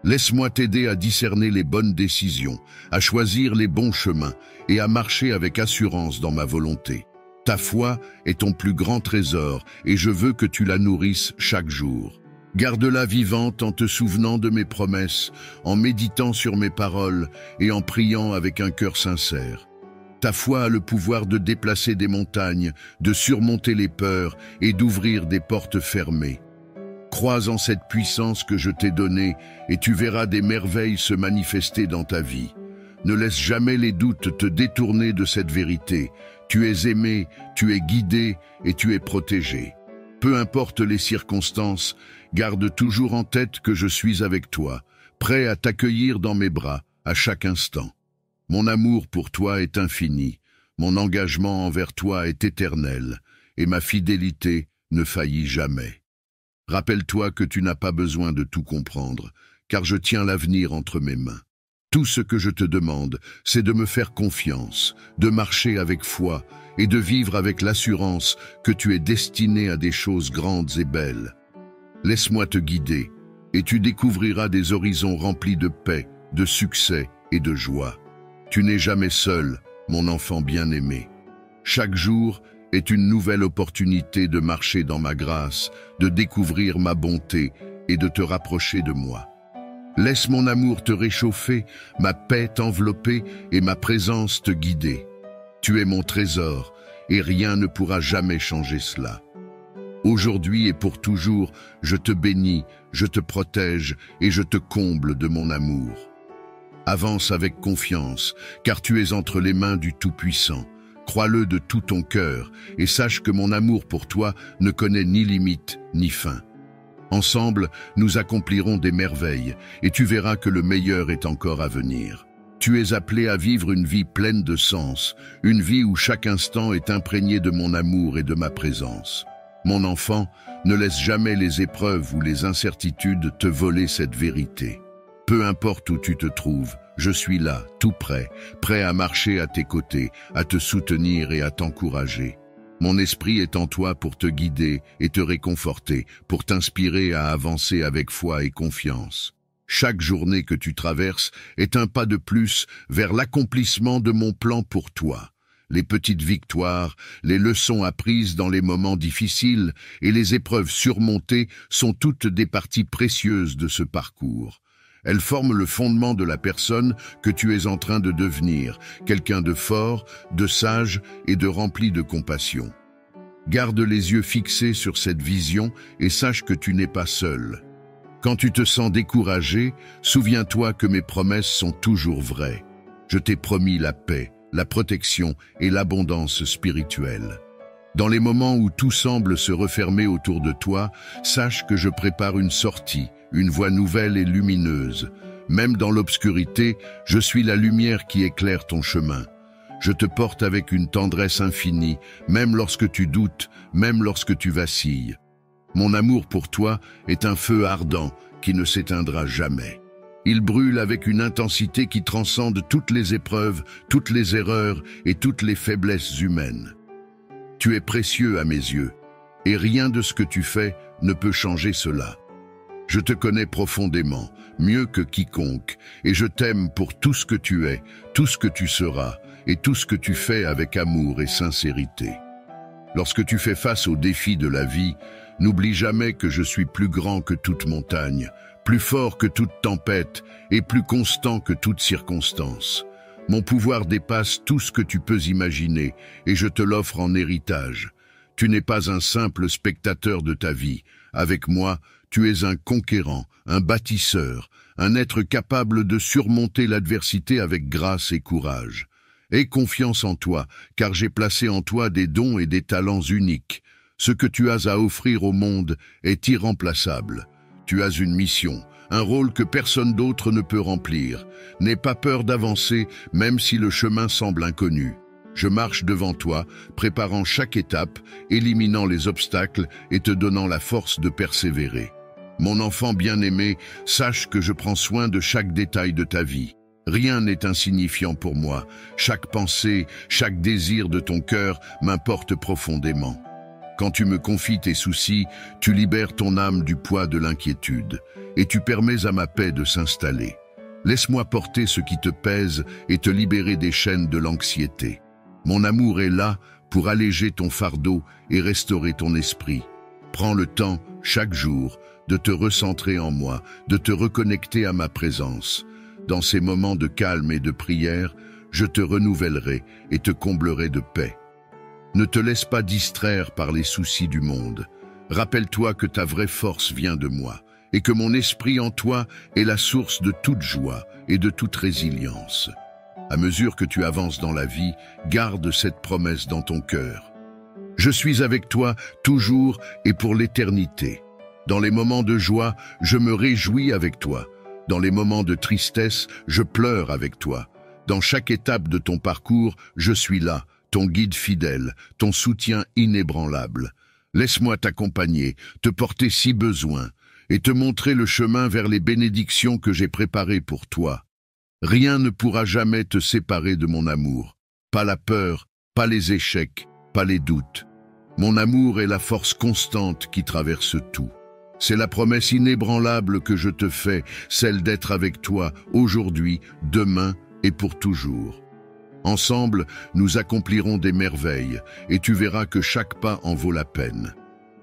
Laisse-moi t'aider à discerner les bonnes décisions, à choisir les bons chemins et à marcher avec assurance dans ma volonté. Ta foi est ton plus grand trésor et je veux que tu la nourrisses chaque jour. Garde-la vivante en te souvenant de mes promesses, en méditant sur mes paroles et en priant avec un cœur sincère. Ta foi a le pouvoir de déplacer des montagnes, de surmonter les peurs et d'ouvrir des portes fermées. Crois en cette puissance que je t'ai donnée et tu verras des merveilles se manifester dans ta vie. Ne laisse jamais les doutes te détourner de cette vérité. Tu es aimé, tu es guidé et tu es protégé. Peu importe les circonstances, garde toujours en tête que je suis avec toi, prêt à t'accueillir dans mes bras à chaque instant. Mon amour pour toi est infini, mon engagement envers toi est éternel, et ma fidélité ne faillit jamais. Rappelle-toi que tu n'as pas besoin de tout comprendre, car je tiens l'avenir entre mes mains. Tout ce que je te demande, c'est de me faire confiance, de marcher avec foi et de vivre avec l'assurance que tu es destiné à des choses grandes et belles. Laisse-moi te guider, et tu découvriras des horizons remplis de paix, de succès et de joie. Tu n'es jamais seul, mon enfant bien-aimé. Chaque jour est une nouvelle opportunité de marcher dans ma grâce, de découvrir ma bonté et de te rapprocher de moi. Laisse mon amour te réchauffer, ma paix t'envelopper et ma présence te guider. Tu es mon trésor, et rien ne pourra jamais changer cela. Aujourd'hui et pour toujours, je te bénis, je te protège et je te comble de mon amour. Avance avec confiance, car tu es entre les mains du Tout-Puissant. Crois-le de tout ton cœur et sache que mon amour pour toi ne connaît ni limite ni fin. Ensemble, nous accomplirons des merveilles et tu verras que le meilleur est encore à venir. Tu es appelé à vivre une vie pleine de sens, une vie où chaque instant est imprégné de mon amour et de ma présence. Mon enfant, ne laisse jamais les épreuves ou les incertitudes te voler cette vérité. Peu importe où tu te trouves, je suis là, tout prêt, prêt à marcher à tes côtés, à te soutenir et à t'encourager. Mon esprit est en toi pour te guider et te réconforter, pour t'inspirer à avancer avec foi et confiance. Chaque journée que tu traverses est un pas de plus vers l'accomplissement de mon plan pour toi. Les petites victoires, les leçons apprises dans les moments difficiles et les épreuves surmontées sont toutes des parties précieuses de ce parcours. Elles forment le fondement de la personne que tu es en train de devenir, quelqu'un de fort, de sage et de rempli de compassion. Garde les yeux fixés sur cette vision et sache que tu n'es pas seul. Quand tu te sens découragé, souviens-toi que mes promesses sont toujours vraies. Je t'ai promis la paix, la protection et l'abondance spirituelle. Dans les moments où tout semble se refermer autour de toi, sache que je prépare une sortie, une voie nouvelle et lumineuse. Même dans l'obscurité, je suis la lumière qui éclaire ton chemin. Je te porte avec une tendresse infinie, même lorsque tu doutes, même lorsque tu vacilles. Mon amour pour toi est un feu ardent qui ne s'éteindra jamais. Il brûle avec une intensité qui transcende toutes les épreuves, toutes les erreurs et toutes les faiblesses humaines. Tu es précieux à mes yeux, et rien de ce que tu fais ne peut changer cela. Je te connais profondément, mieux que quiconque, et je t'aime pour tout ce que tu es, tout ce que tu seras, et tout ce que tu fais avec amour et sincérité. Lorsque tu fais face aux défis de la vie, n'oublie jamais que je suis plus grand que toute montagne, plus fort que toute tempête et plus constant que toute circonstance. Mon pouvoir dépasse tout ce que tu peux imaginer et je te l'offre en héritage. Tu n'es pas un simple spectateur de ta vie. Avec moi, tu es un conquérant, un bâtisseur, un être capable de surmonter l'adversité avec grâce et courage. Aie confiance en toi, car j'ai placé en toi des dons et des talents uniques. Ce que tu as à offrir au monde est irremplaçable. Tu as une mission, un rôle que personne d'autre ne peut remplir. N'aie pas peur d'avancer, même si le chemin semble inconnu. Je marche devant toi, préparant chaque étape, éliminant les obstacles et te donnant la force de persévérer. Mon enfant bien-aimé, sache que je prends soin de chaque détail de ta vie. Rien n'est insignifiant pour moi. Chaque pensée, chaque désir de ton cœur m'importe profondément. Quand tu me confies tes soucis, tu libères ton âme du poids de l'inquiétude et tu permets à ma paix de s'installer. Laisse-moi porter ce qui te pèse et te libérer des chaînes de l'anxiété. Mon amour est là pour alléger ton fardeau et restaurer ton esprit. Prends le temps, chaque jour, de te recentrer en moi, de te reconnecter à ma présence. Dans ces moments de calme et de prière, je te renouvellerai et te comblerai de paix. Ne te laisse pas distraire par les soucis du monde. Rappelle-toi que ta vraie force vient de moi et que mon esprit en toi est la source de toute joie et de toute résilience. À mesure que tu avances dans la vie, garde cette promesse dans ton cœur. Je suis avec toi toujours et pour l'éternité. Dans les moments de joie, je me réjouis avec toi. Dans les moments de tristesse, je pleure avec toi. Dans chaque étape de ton parcours, je suis là, ton guide fidèle, ton soutien inébranlable. Laisse-moi t'accompagner, te porter si besoin, et te montrer le chemin vers les bénédictions que j'ai préparées pour toi. Rien ne pourra jamais te séparer de mon amour. Pas la peur, pas les échecs, pas les doutes. Mon amour est la force constante qui traverse tout. C'est la promesse inébranlable que je te fais, celle d'être avec toi aujourd'hui, demain et pour toujours. Ensemble, nous accomplirons des merveilles et tu verras que chaque pas en vaut la peine.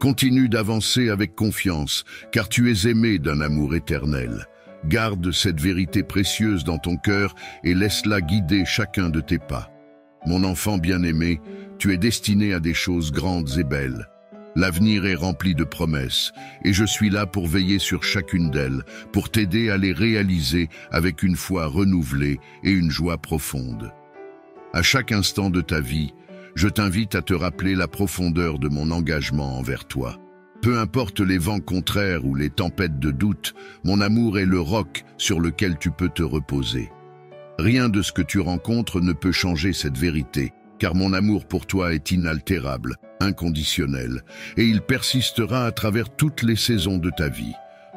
Continue d'avancer avec confiance, car tu es aimé d'un amour éternel. Garde cette vérité précieuse dans ton cœur et laisse-la guider chacun de tes pas. Mon enfant bien-aimé, tu es destiné à des choses grandes et belles. L'avenir est rempli de promesses, et je suis là pour veiller sur chacune d'elles, pour t'aider à les réaliser avec une foi renouvelée et une joie profonde. À chaque instant de ta vie, je t'invite à te rappeler la profondeur de mon engagement envers toi. Peu importe les vents contraires ou les tempêtes de doute, mon amour est le roc sur lequel tu peux te reposer. Rien de ce que tu rencontres ne peut changer cette vérité, car mon amour pour toi est inaltérable, inconditionnel, et il persistera à travers toutes les saisons de ta vie.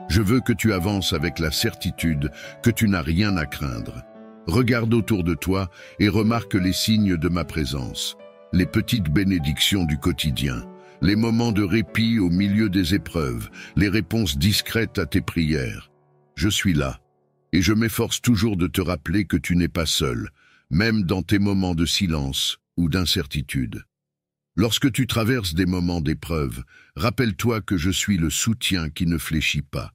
Je veux que tu avances avec la certitude que tu n'as rien à craindre. Regarde autour de toi et remarque les signes de ma présence, les petites bénédictions du quotidien, les moments de répit au milieu des épreuves, les réponses discrètes à tes prières. Je suis là, et je m'efforce toujours de te rappeler que tu n'es pas seul, même dans tes moments de silence ou d'incertitude. Lorsque tu traverses des moments d'épreuve, rappelle-toi que je suis le soutien qui ne fléchit pas.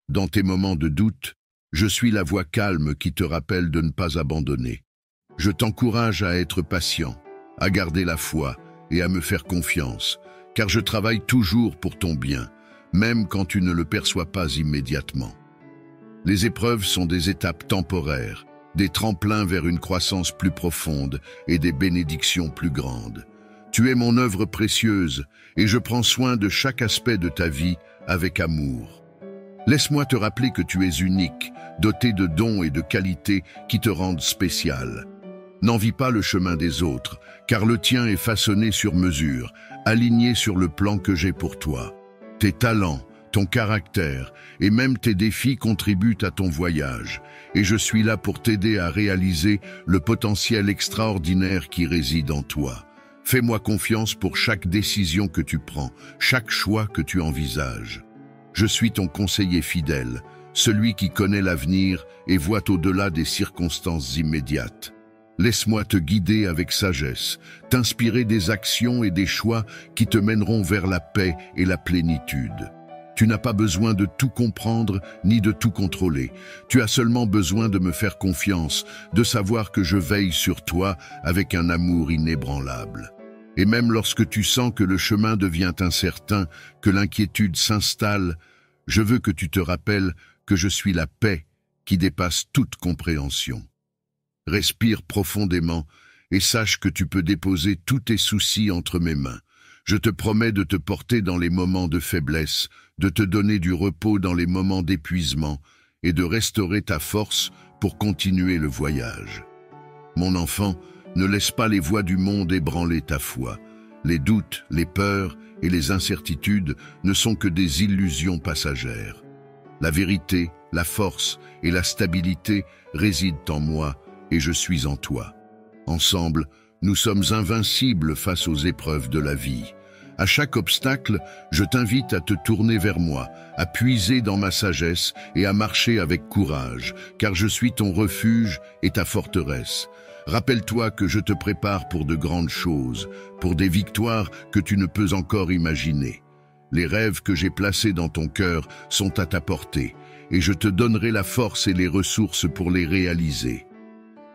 Dans tes moments de doute, je suis la voix calme qui te rappelle de ne pas abandonner. Je t'encourage à être patient, à garder la foi et à me faire confiance, car je travaille toujours pour ton bien, même quand tu ne le perçois pas immédiatement. Les épreuves sont des étapes temporaires, des tremplins vers une croissance plus profonde et des bénédictions plus grandes. Tu es mon œuvre précieuse et je prends soin de chaque aspect de ta vie avec amour. Laisse-moi te rappeler que tu es unique, doté de dons et de qualités qui te rendent spécial. N'envie pas le chemin des autres, car le tien est façonné sur mesure, aligné sur le plan que j'ai pour toi. Tes talents, ton caractère et même tes défis contribuent à ton voyage, et je suis là pour t'aider à réaliser le potentiel extraordinaire qui réside en toi. Fais-moi confiance pour chaque décision que tu prends, chaque choix que tu envisages. Je suis ton conseiller fidèle, celui qui connaît l'avenir et voit au-delà des circonstances immédiates. Laisse-moi te guider avec sagesse, t'inspirer des actions et des choix qui te mèneront vers la paix et la plénitude. Tu n'as pas besoin de tout comprendre ni de tout contrôler. Tu as seulement besoin de me faire confiance, de savoir que je veille sur toi avec un amour inébranlable. Et même lorsque tu sens que le chemin devient incertain, que l'inquiétude s'installe, je veux que tu te rappelles que je suis la paix qui dépasse toute compréhension. Respire profondément et sache que tu peux déposer tous tes soucis entre mes mains. Je te promets de te porter dans les moments de faiblesse, de te donner du repos dans les moments d'épuisement et de restaurer ta force pour continuer le voyage. Mon enfant, ne laisse pas les voies du monde ébranler ta foi. Les doutes, les peurs et les incertitudes ne sont que des illusions passagères. La vérité, la force et la stabilité résident en moi et je suis en toi. Ensemble, nous sommes invincibles face aux épreuves de la vie. À chaque obstacle, je t'invite à te tourner vers moi, à puiser dans ma sagesse et à marcher avec courage, car je suis ton refuge et ta forteresse. Rappelle-toi que je te prépare pour de grandes choses, pour des victoires que tu ne peux encore imaginer. Les rêves que j'ai placés dans ton cœur sont à ta portée, et je te donnerai la force et les ressources pour les réaliser.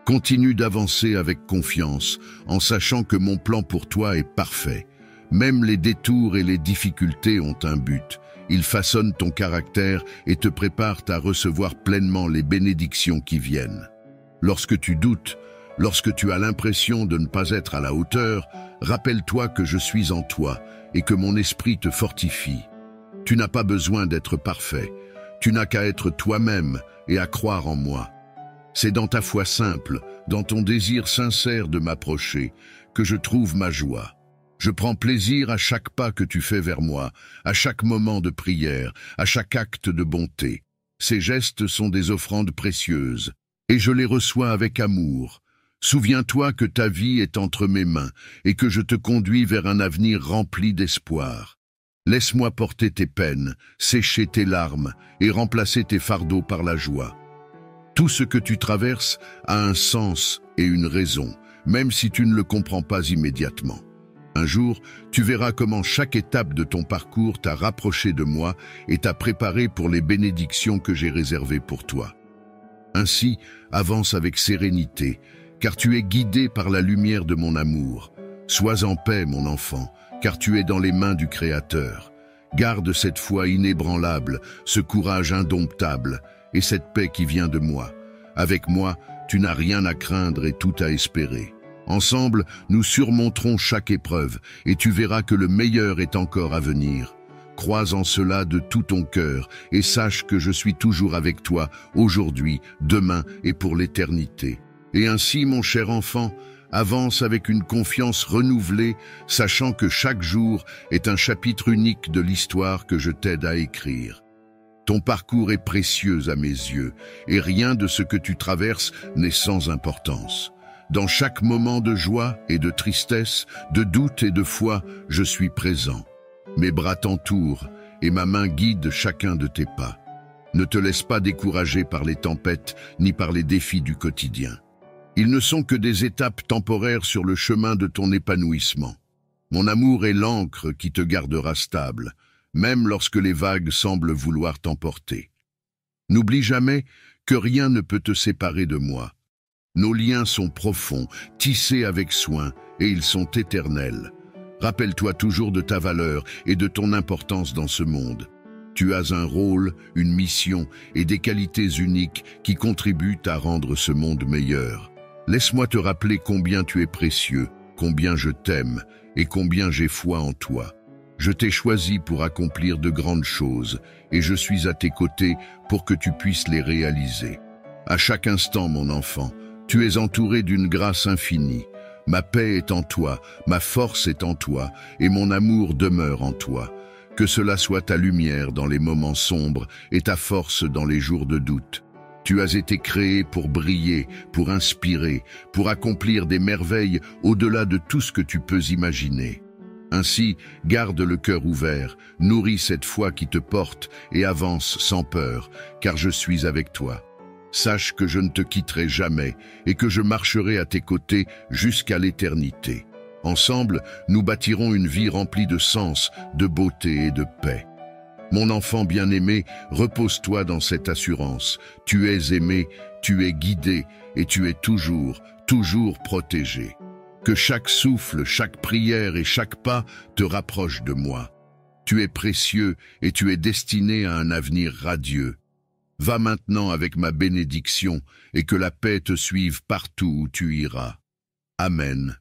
Continue d'avancer avec confiance, en sachant que mon plan pour toi est parfait. Même les détours et les difficultés ont un but. Ils façonnent ton caractère et te préparent à recevoir pleinement les bénédictions qui viennent. Lorsque tu doutes, Lorsque tu as l'impression de ne pas être à la hauteur, rappelle-toi que je suis en toi et que mon esprit te fortifie. Tu n'as pas besoin d'être parfait. Tu n'as qu'à être toi-même et à croire en moi. C'est dans ta foi simple, dans ton désir sincère de m'approcher, que je trouve ma joie. Je prends plaisir à chaque pas que tu fais vers moi, à chaque moment de prière, à chaque acte de bonté. Ces gestes sont des offrandes précieuses, et je les reçois avec amour. Souviens-toi que ta vie est entre mes mains et que je te conduis vers un avenir rempli d'espoir. Laisse-moi porter tes peines, sécher tes larmes et remplacer tes fardeaux par la joie. Tout ce que tu traverses a un sens et une raison, même si tu ne le comprends pas immédiatement. Un jour, tu verras comment chaque étape de ton parcours t'a rapproché de moi et t'a préparé pour les bénédictions que j'ai réservées pour toi. Ainsi, avance avec sérénité, car tu es guidé par la lumière de mon amour. Sois en paix, mon enfant, car tu es dans les mains du Créateur. Garde cette foi inébranlable, ce courage indomptable, et cette paix qui vient de moi. Avec moi, tu n'as rien à craindre et tout à espérer. Ensemble, nous surmonterons chaque épreuve, et tu verras que le meilleur est encore à venir. Crois en cela de tout ton cœur, et sache que je suis toujours avec toi, aujourd'hui, demain et pour l'éternité. Et ainsi, mon cher enfant, avance avec une confiance renouvelée, sachant que chaque jour est un chapitre unique de l'histoire que je t'aide à écrire. Ton parcours est précieux à mes yeux, et rien de ce que tu traverses n'est sans importance. Dans chaque moment de joie et de tristesse, de doute et de foi, je suis présent. Mes bras t'entourent, et ma main guide chacun de tes pas. Ne te laisse pas décourager par les tempêtes, ni par les défis du quotidien. Ils ne sont que des étapes temporaires sur le chemin de ton épanouissement. Mon amour est l'ancre qui te gardera stable, même lorsque les vagues semblent vouloir t'emporter. N'oublie jamais que rien ne peut te séparer de moi. Nos liens sont profonds, tissés avec soin, et ils sont éternels. Rappelle-toi toujours de ta valeur et de ton importance dans ce monde. Tu as un rôle, une mission et des qualités uniques qui contribuent à rendre ce monde meilleur. Laisse-moi te rappeler combien tu es précieux, combien je t'aime et combien j'ai foi en toi. Je t'ai choisi pour accomplir de grandes choses et je suis à tes côtés pour que tu puisses les réaliser. À chaque instant, mon enfant, tu es entouré d'une grâce infinie. Ma paix est en toi, ma force est en toi, et mon amour demeure en toi. Que cela soit ta lumière dans les moments sombres et ta force dans les jours de doute. Tu as été créé pour briller, pour inspirer, pour accomplir des merveilles au-delà de tout ce que tu peux imaginer. Ainsi, garde le cœur ouvert, nourris cette foi qui te porte et avance sans peur, car je suis avec toi. Sache que je ne te quitterai jamais et que je marcherai à tes côtés jusqu'à l'éternité. Ensemble, nous bâtirons une vie remplie de sens, de beauté et de paix. Mon enfant bien-aimé, repose-toi dans cette assurance. Tu es aimé, tu es guidé et tu es toujours, toujours protégé. Que chaque souffle, chaque prière et chaque pas te rapproche de moi. Tu es précieux et tu es destiné à un avenir radieux. Va maintenant avec ma bénédiction et que la paix te suive partout où tu iras. Amen.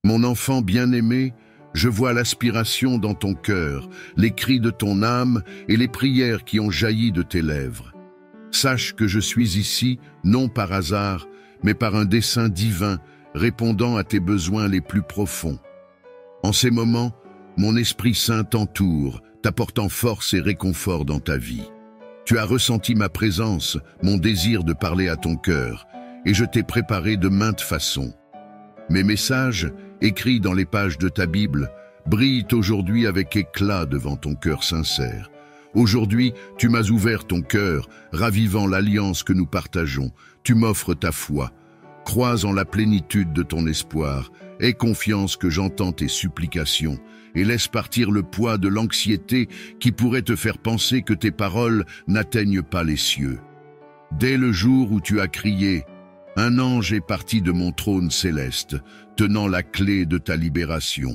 Mon enfant bien-aimé, je vois l'aspiration dans ton cœur, les cris de ton âme et les prières qui ont jailli de tes lèvres. Sache que je suis ici, non par hasard, mais par un dessein divin, répondant à tes besoins les plus profonds. En ces moments, mon Esprit Saint t'entoure, t'apportant force et réconfort dans ta vie. Tu as ressenti ma présence, mon désir de parler à ton cœur, et je t'ai préparé de maintes façons. Mes messages, écrits dans les pages de ta Bible, brillent aujourd'hui avec éclat devant ton cœur sincère. Aujourd'hui, tu m'as ouvert ton cœur, ravivant l'alliance que nous partageons. Tu m'offres ta foi. Crois en la plénitude de ton espoir. Aie confiance que j'entends tes supplications et laisse partir le poids de l'anxiété qui pourrait te faire penser que tes paroles n'atteignent pas les cieux. Dès le jour où tu as crié, un ange est parti de mon trône céleste, tenant la clé de ta libération.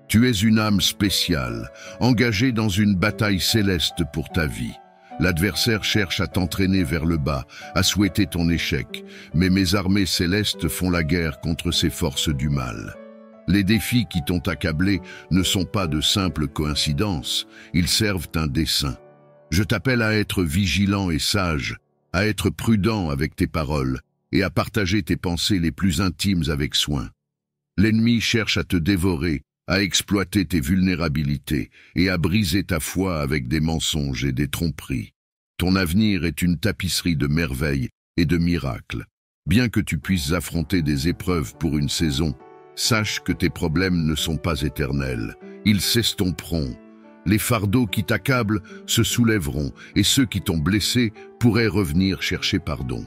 Tu es une âme spéciale, engagée dans une bataille céleste pour ta vie. L'adversaire cherche à t'entraîner vers le bas, à souhaiter ton échec, mais mes armées célestes font la guerre contre ces forces du mal. Les défis qui t'ont accablé ne sont pas de simples coïncidences, ils servent un dessein. Je t'appelle à être vigilant et sage, à être prudent avec tes paroles et à partager tes pensées les plus intimes avec soin. L'ennemi cherche à te dévorer, à exploiter tes vulnérabilités et à briser ta foi avec des mensonges et des tromperies. Ton avenir est une tapisserie de merveilles et de miracles. Bien que tu puisses affronter des épreuves pour une saison, sache que tes problèmes ne sont pas éternels. Ils s'estomperont. Les fardeaux qui t'accablent se soulèveront et ceux qui t'ont blessé pourraient revenir chercher pardon.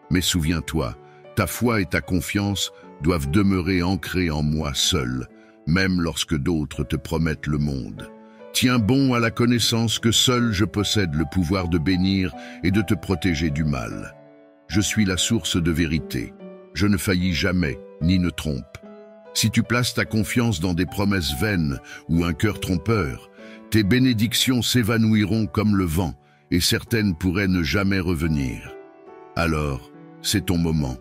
Mais souviens-toi, ta foi et ta confiance doivent demeurer ancrées en moi seul, même lorsque d'autres te promettent le monde. Tiens bon à la connaissance que seul je possède le pouvoir de bénir et de te protéger du mal. Je suis la source de vérité. Je ne faillis jamais, ni ne trompe. Si tu places ta confiance dans des promesses vaines ou un cœur trompeur, tes bénédictions s'évanouiront comme le vent et certaines pourraient ne jamais revenir. Alors, c'est ton moment.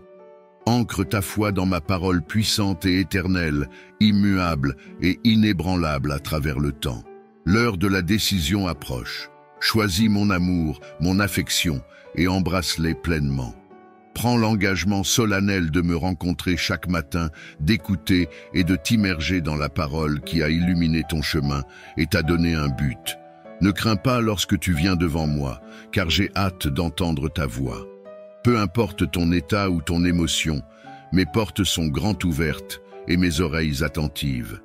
Ancre ta foi dans ma parole puissante et éternelle, immuable et inébranlable à travers le temps. L'heure de la décision approche. Choisis mon amour, mon affection et embrasse-les pleinement. Prends l'engagement solennel de me rencontrer chaque matin, d'écouter et de t'immerger dans la parole qui a illuminé ton chemin et t'a donné un but. Ne crains pas lorsque tu viens devant moi, car j'ai hâte d'entendre ta voix. Peu importe ton état ou ton émotion, mes portes sont grandes ouvertes et mes oreilles attentives.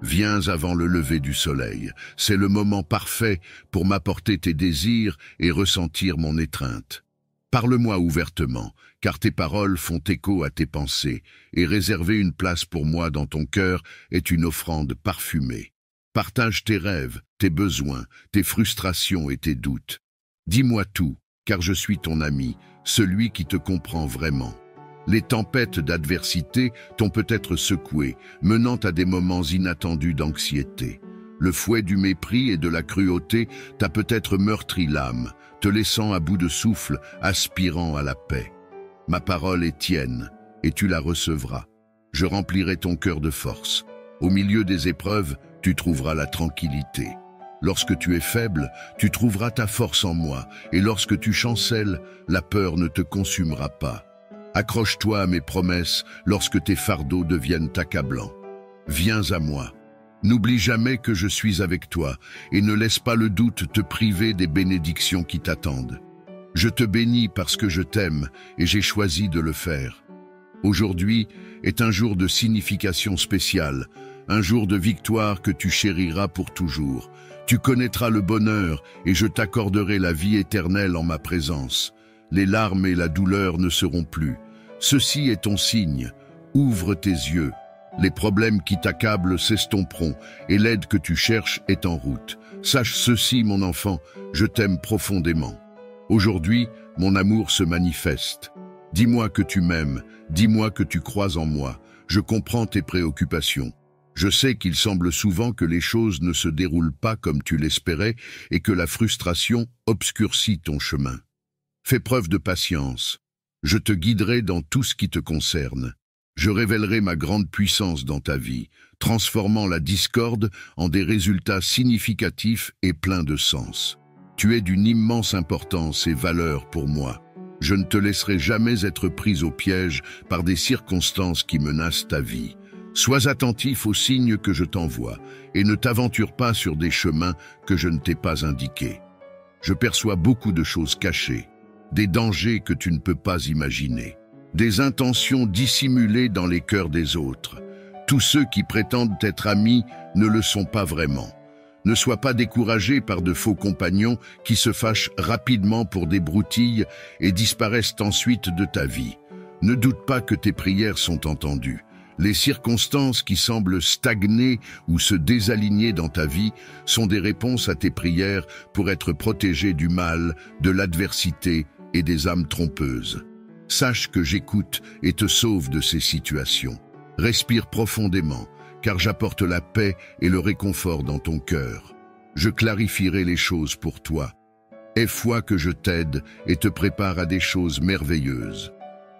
Viens avant le lever du soleil, c'est le moment parfait pour m'apporter tes désirs et ressentir mon étreinte. Parle-moi ouvertement, car tes paroles font écho à tes pensées, et réserver une place pour moi dans ton cœur est une offrande parfumée. Partage tes rêves, tes besoins, tes frustrations et tes doutes. Dis-moi tout, car je suis ton ami, celui qui te comprend vraiment. Les tempêtes d'adversité t'ont peut-être secoué, menant à des moments inattendus d'anxiété. Le fouet du mépris et de la cruauté t'a peut-être meurtri l'âme, te laissant à bout de souffle, aspirant à la paix. Ma parole est tienne, et tu la recevras. Je remplirai ton cœur de force. Au milieu des épreuves, tu trouveras la tranquillité. Lorsque tu es faible, tu trouveras ta force en moi, et lorsque tu chancelles, la peur ne te consumera pas. Accroche-toi à mes promesses lorsque tes fardeaux deviennent accablants. Viens à moi. N'oublie jamais que je suis avec toi, et ne laisse pas le doute te priver des bénédictions qui t'attendent. Je te bénis parce que je t'aime, et j'ai choisi de le faire. Aujourd'hui est un jour de signification spéciale, un jour de victoire que tu chériras pour toujours. Tu connaîtras le bonheur et je t'accorderai la vie éternelle en ma présence. Les larmes et la douleur ne seront plus. Ceci est ton signe. Ouvre tes yeux. Les problèmes qui t'accablent s'estomperont et l'aide que tu cherches est en route. Sache ceci, mon enfant, je t'aime profondément. Aujourd'hui, mon amour se manifeste. Dis-moi que tu m'aimes, dis-moi que tu crois en moi. Je comprends tes préoccupations. Je sais qu'il semble souvent que les choses ne se déroulent pas comme tu l'espérais et que la frustration obscurcit ton chemin. Fais preuve de patience. Je te guiderai dans tout ce qui te concerne. Je révélerai ma grande puissance dans ta vie, transformant la discorde en des résultats significatifs et pleins de sens. Tu es d'une immense importance et valeur pour moi. Je ne te laisserai jamais être prise au piège par des circonstances qui menacent ta vie. Sois attentif aux signes que je t'envoie et ne t'aventure pas sur des chemins que je ne t'ai pas indiqués. Je perçois beaucoup de choses cachées, des dangers que tu ne peux pas imaginer, des intentions dissimulées dans les cœurs des autres. Tous ceux qui prétendent être amis ne le sont pas vraiment. Ne sois pas découragé par de faux compagnons qui se fâchent rapidement pour des broutilles et disparaissent ensuite de ta vie. Ne doute pas que tes prières sont entendues. Les circonstances qui semblent stagner ou se désaligner dans ta vie sont des réponses à tes prières pour être protégé du mal, de l'adversité et des âmes trompeuses. Sache que j'écoute et te sauve de ces situations. Respire profondément, car j'apporte la paix et le réconfort dans ton cœur. Je clarifierai les choses pour toi. Aie foi que je t'aide et te prépare à des choses merveilleuses.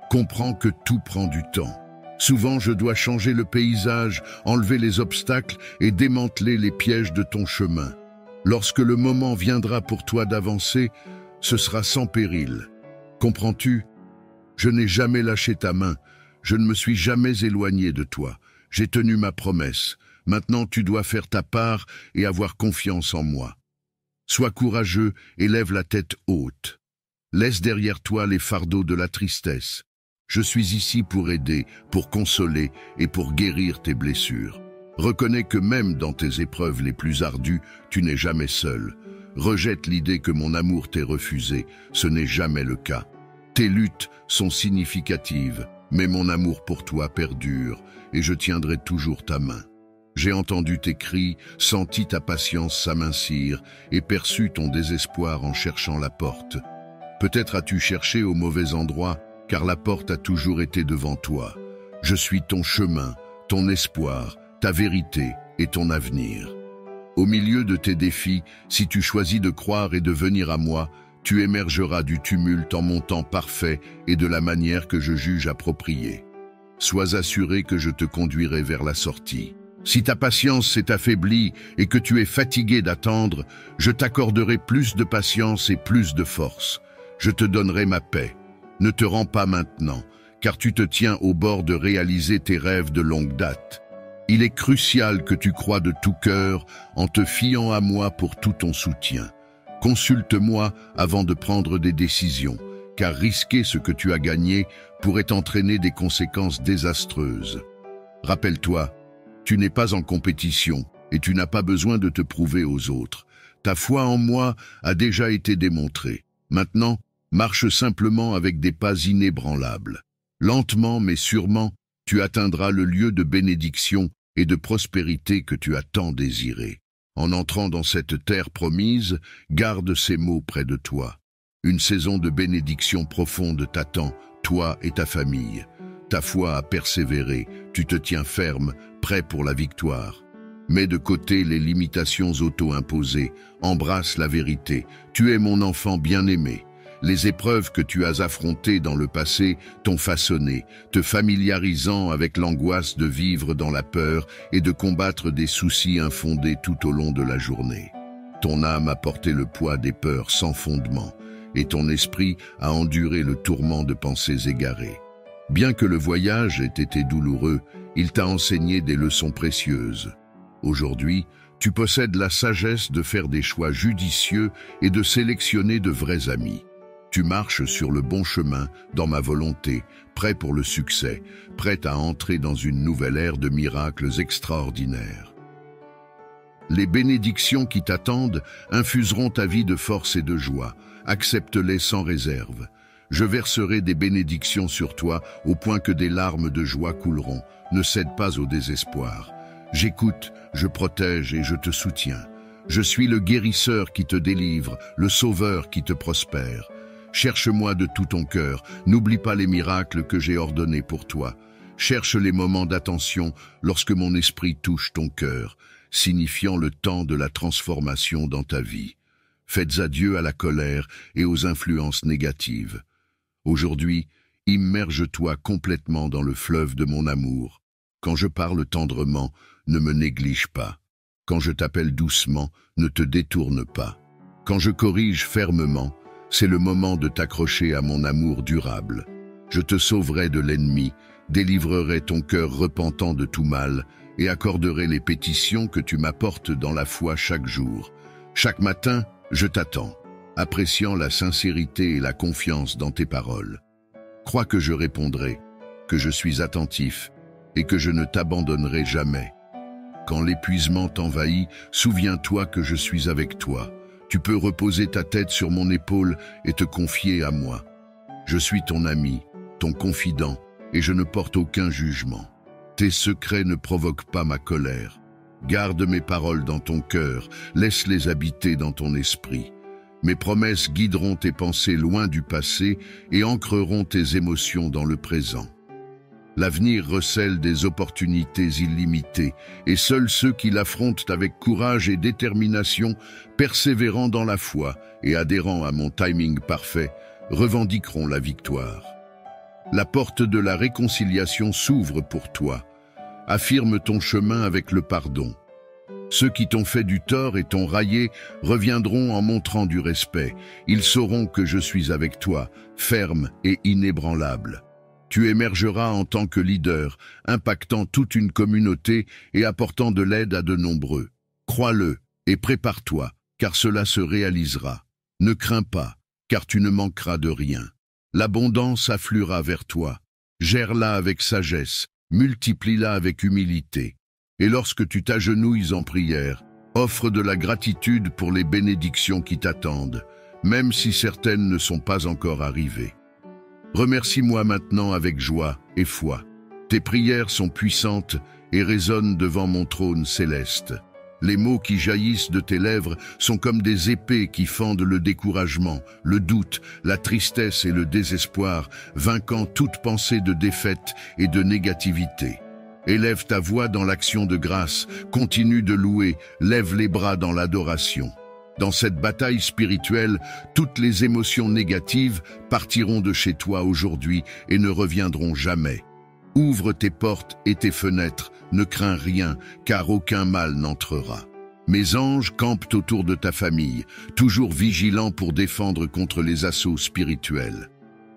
Comprends que tout prend du temps. Souvent, je dois changer le paysage, enlever les obstacles et démanteler les pièges de ton chemin. Lorsque le moment viendra pour toi d'avancer, ce sera sans péril. Comprends-tu? Je n'ai jamais lâché ta main, je ne me suis jamais éloigné de toi. J'ai tenu ma promesse. Maintenant, tu dois faire ta part et avoir confiance en moi. Sois courageux et lève la tête haute. Laisse derrière toi les fardeaux de la tristesse. Je suis ici pour aider, pour consoler et pour guérir tes blessures. Reconnais que même dans tes épreuves les plus ardues, tu n'es jamais seul. Rejette l'idée que mon amour t'ait refusé, ce n'est jamais le cas. Tes luttes sont significatives, mais mon amour pour toi perdure et je tiendrai toujours ta main. J'ai entendu tes cris, senti ta patience s'amincir et perçu ton désespoir en cherchant la porte. Peut-être as-tu cherché au mauvais endroit, car la porte a toujours été devant toi. Je suis ton chemin, ton espoir, ta vérité et ton avenir. Au milieu de tes défis, si tu choisis de croire et de venir à moi, tu émergeras du tumulte en mon temps parfait et de la manière que je juge appropriée. Sois assuré que je te conduirai vers la sortie. Si ta patience s'est affaiblie et que tu es fatigué d'attendre, je t'accorderai plus de patience et plus de force. Je te donnerai ma paix. Ne te rends pas maintenant, car tu te tiens au bord de réaliser tes rêves de longue date. Il est crucial que tu crois de tout cœur en te fiant à moi pour tout ton soutien. Consulte-moi avant de prendre des décisions, car risquer ce que tu as gagné pourrait entraîner des conséquences désastreuses. Rappelle-toi, tu n'es pas en compétition et tu n'as pas besoin de te prouver aux autres. Ta foi en moi a déjà été démontrée. Maintenant, marche simplement avec des pas inébranlables. Lentement mais sûrement, tu atteindras le lieu de bénédiction et de prospérité que tu as tant désiré. En entrant dans cette terre promise, garde ces mots près de toi. Une saison de bénédiction profonde t'attend, toi et ta famille. Ta foi a persévéré, tu te tiens ferme, prêt pour la victoire. Mets de côté les limitations auto-imposées, embrasse la vérité. Tu es mon enfant bien-aimé. Les épreuves que tu as affrontées dans le passé t'ont façonné, te familiarisant avec l'angoisse de vivre dans la peur et de combattre des soucis infondés tout au long de la journée. Ton âme a porté le poids des peurs sans fondement, et ton esprit a enduré le tourment de pensées égarées. Bien que le voyage ait été douloureux, il t'a enseigné des leçons précieuses. Aujourd'hui, tu possèdes la sagesse de faire des choix judicieux et de sélectionner de vrais amis. Tu marches sur le bon chemin, dans ma volonté, prêt pour le succès, prêt à entrer dans une nouvelle ère de miracles extraordinaires. Les bénédictions qui t'attendent infuseront ta vie de force et de joie. Accepte-les sans réserve. Je verserai des bénédictions sur toi au point que des larmes de joie couleront. Ne cède pas au désespoir. J'écoute, je protège et je te soutiens. Je suis le guérisseur qui te délivre, le sauveur qui te prospère. Cherche-moi de tout ton cœur, n'oublie pas les miracles que j'ai ordonnés pour toi. Cherche les moments d'attention lorsque mon esprit touche ton cœur, signifiant le temps de la transformation dans ta vie. Faites adieu à la colère et aux influences négatives. Aujourd'hui, immerge-toi complètement dans le fleuve de mon amour. Quand je parle tendrement, ne me néglige pas. Quand je t'appelle doucement, ne te détourne pas. Quand je corrige fermement, c'est le moment de t'accrocher à mon amour durable. Je te sauverai de l'ennemi, délivrerai ton cœur repentant de tout mal et accorderai les pétitions que tu m'apportes dans la foi chaque jour. Chaque matin, je t'attends, appréciant la sincérité et la confiance dans tes paroles. Crois que je répondrai, que je suis attentif et que je ne t'abandonnerai jamais. Quand l'épuisement t'envahit, souviens-toi que je suis avec toi. Tu peux reposer ta tête sur mon épaule et te confier à moi. Je suis ton ami, ton confident, et je ne porte aucun jugement. Tes secrets ne provoquent pas ma colère. Garde mes paroles dans ton cœur, laisse-les habiter dans ton esprit. Mes promesses guideront tes pensées loin du passé et ancreront tes émotions dans le présent. L'avenir recèle des opportunités illimitées, et seuls ceux qui l'affrontent avec courage et détermination, persévérant dans la foi et adhérant à mon timing parfait, revendiqueront la victoire. La porte de la réconciliation s'ouvre pour toi. Affirme ton chemin avec le pardon. Ceux qui t'ont fait du tort et t'ont raillé reviendront en montrant du respect. Ils sauront que je suis avec toi, ferme et inébranlable. Tu émergeras en tant que leader, impactant toute une communauté et apportant de l'aide à de nombreux. Crois-le et prépare-toi, car cela se réalisera. Ne crains pas, car tu ne manqueras de rien. L'abondance affluera vers toi. Gère-la avec sagesse, multiplie-la avec humilité. Et lorsque tu t'agenouilles en prière, offre de la gratitude pour les bénédictions qui t'attendent, même si certaines ne sont pas encore arrivées. Remercie-moi maintenant avec joie et foi. Tes prières sont puissantes et résonnent devant mon trône céleste. Les mots qui jaillissent de tes lèvres sont comme des épées qui fendent le découragement, le doute, la tristesse et le désespoir, vainquant toute pensée de défaite et de négativité. Élève ta voix dans l'action de grâce, continue de louer, lève les bras dans l'adoration. Dans cette bataille spirituelle, toutes les émotions négatives partiront de chez toi aujourd'hui et ne reviendront jamais. Ouvre tes portes et tes fenêtres, ne crains rien, car aucun mal n'entrera. Mes anges campent autour de ta famille, toujours vigilants pour défendre contre les assauts spirituels.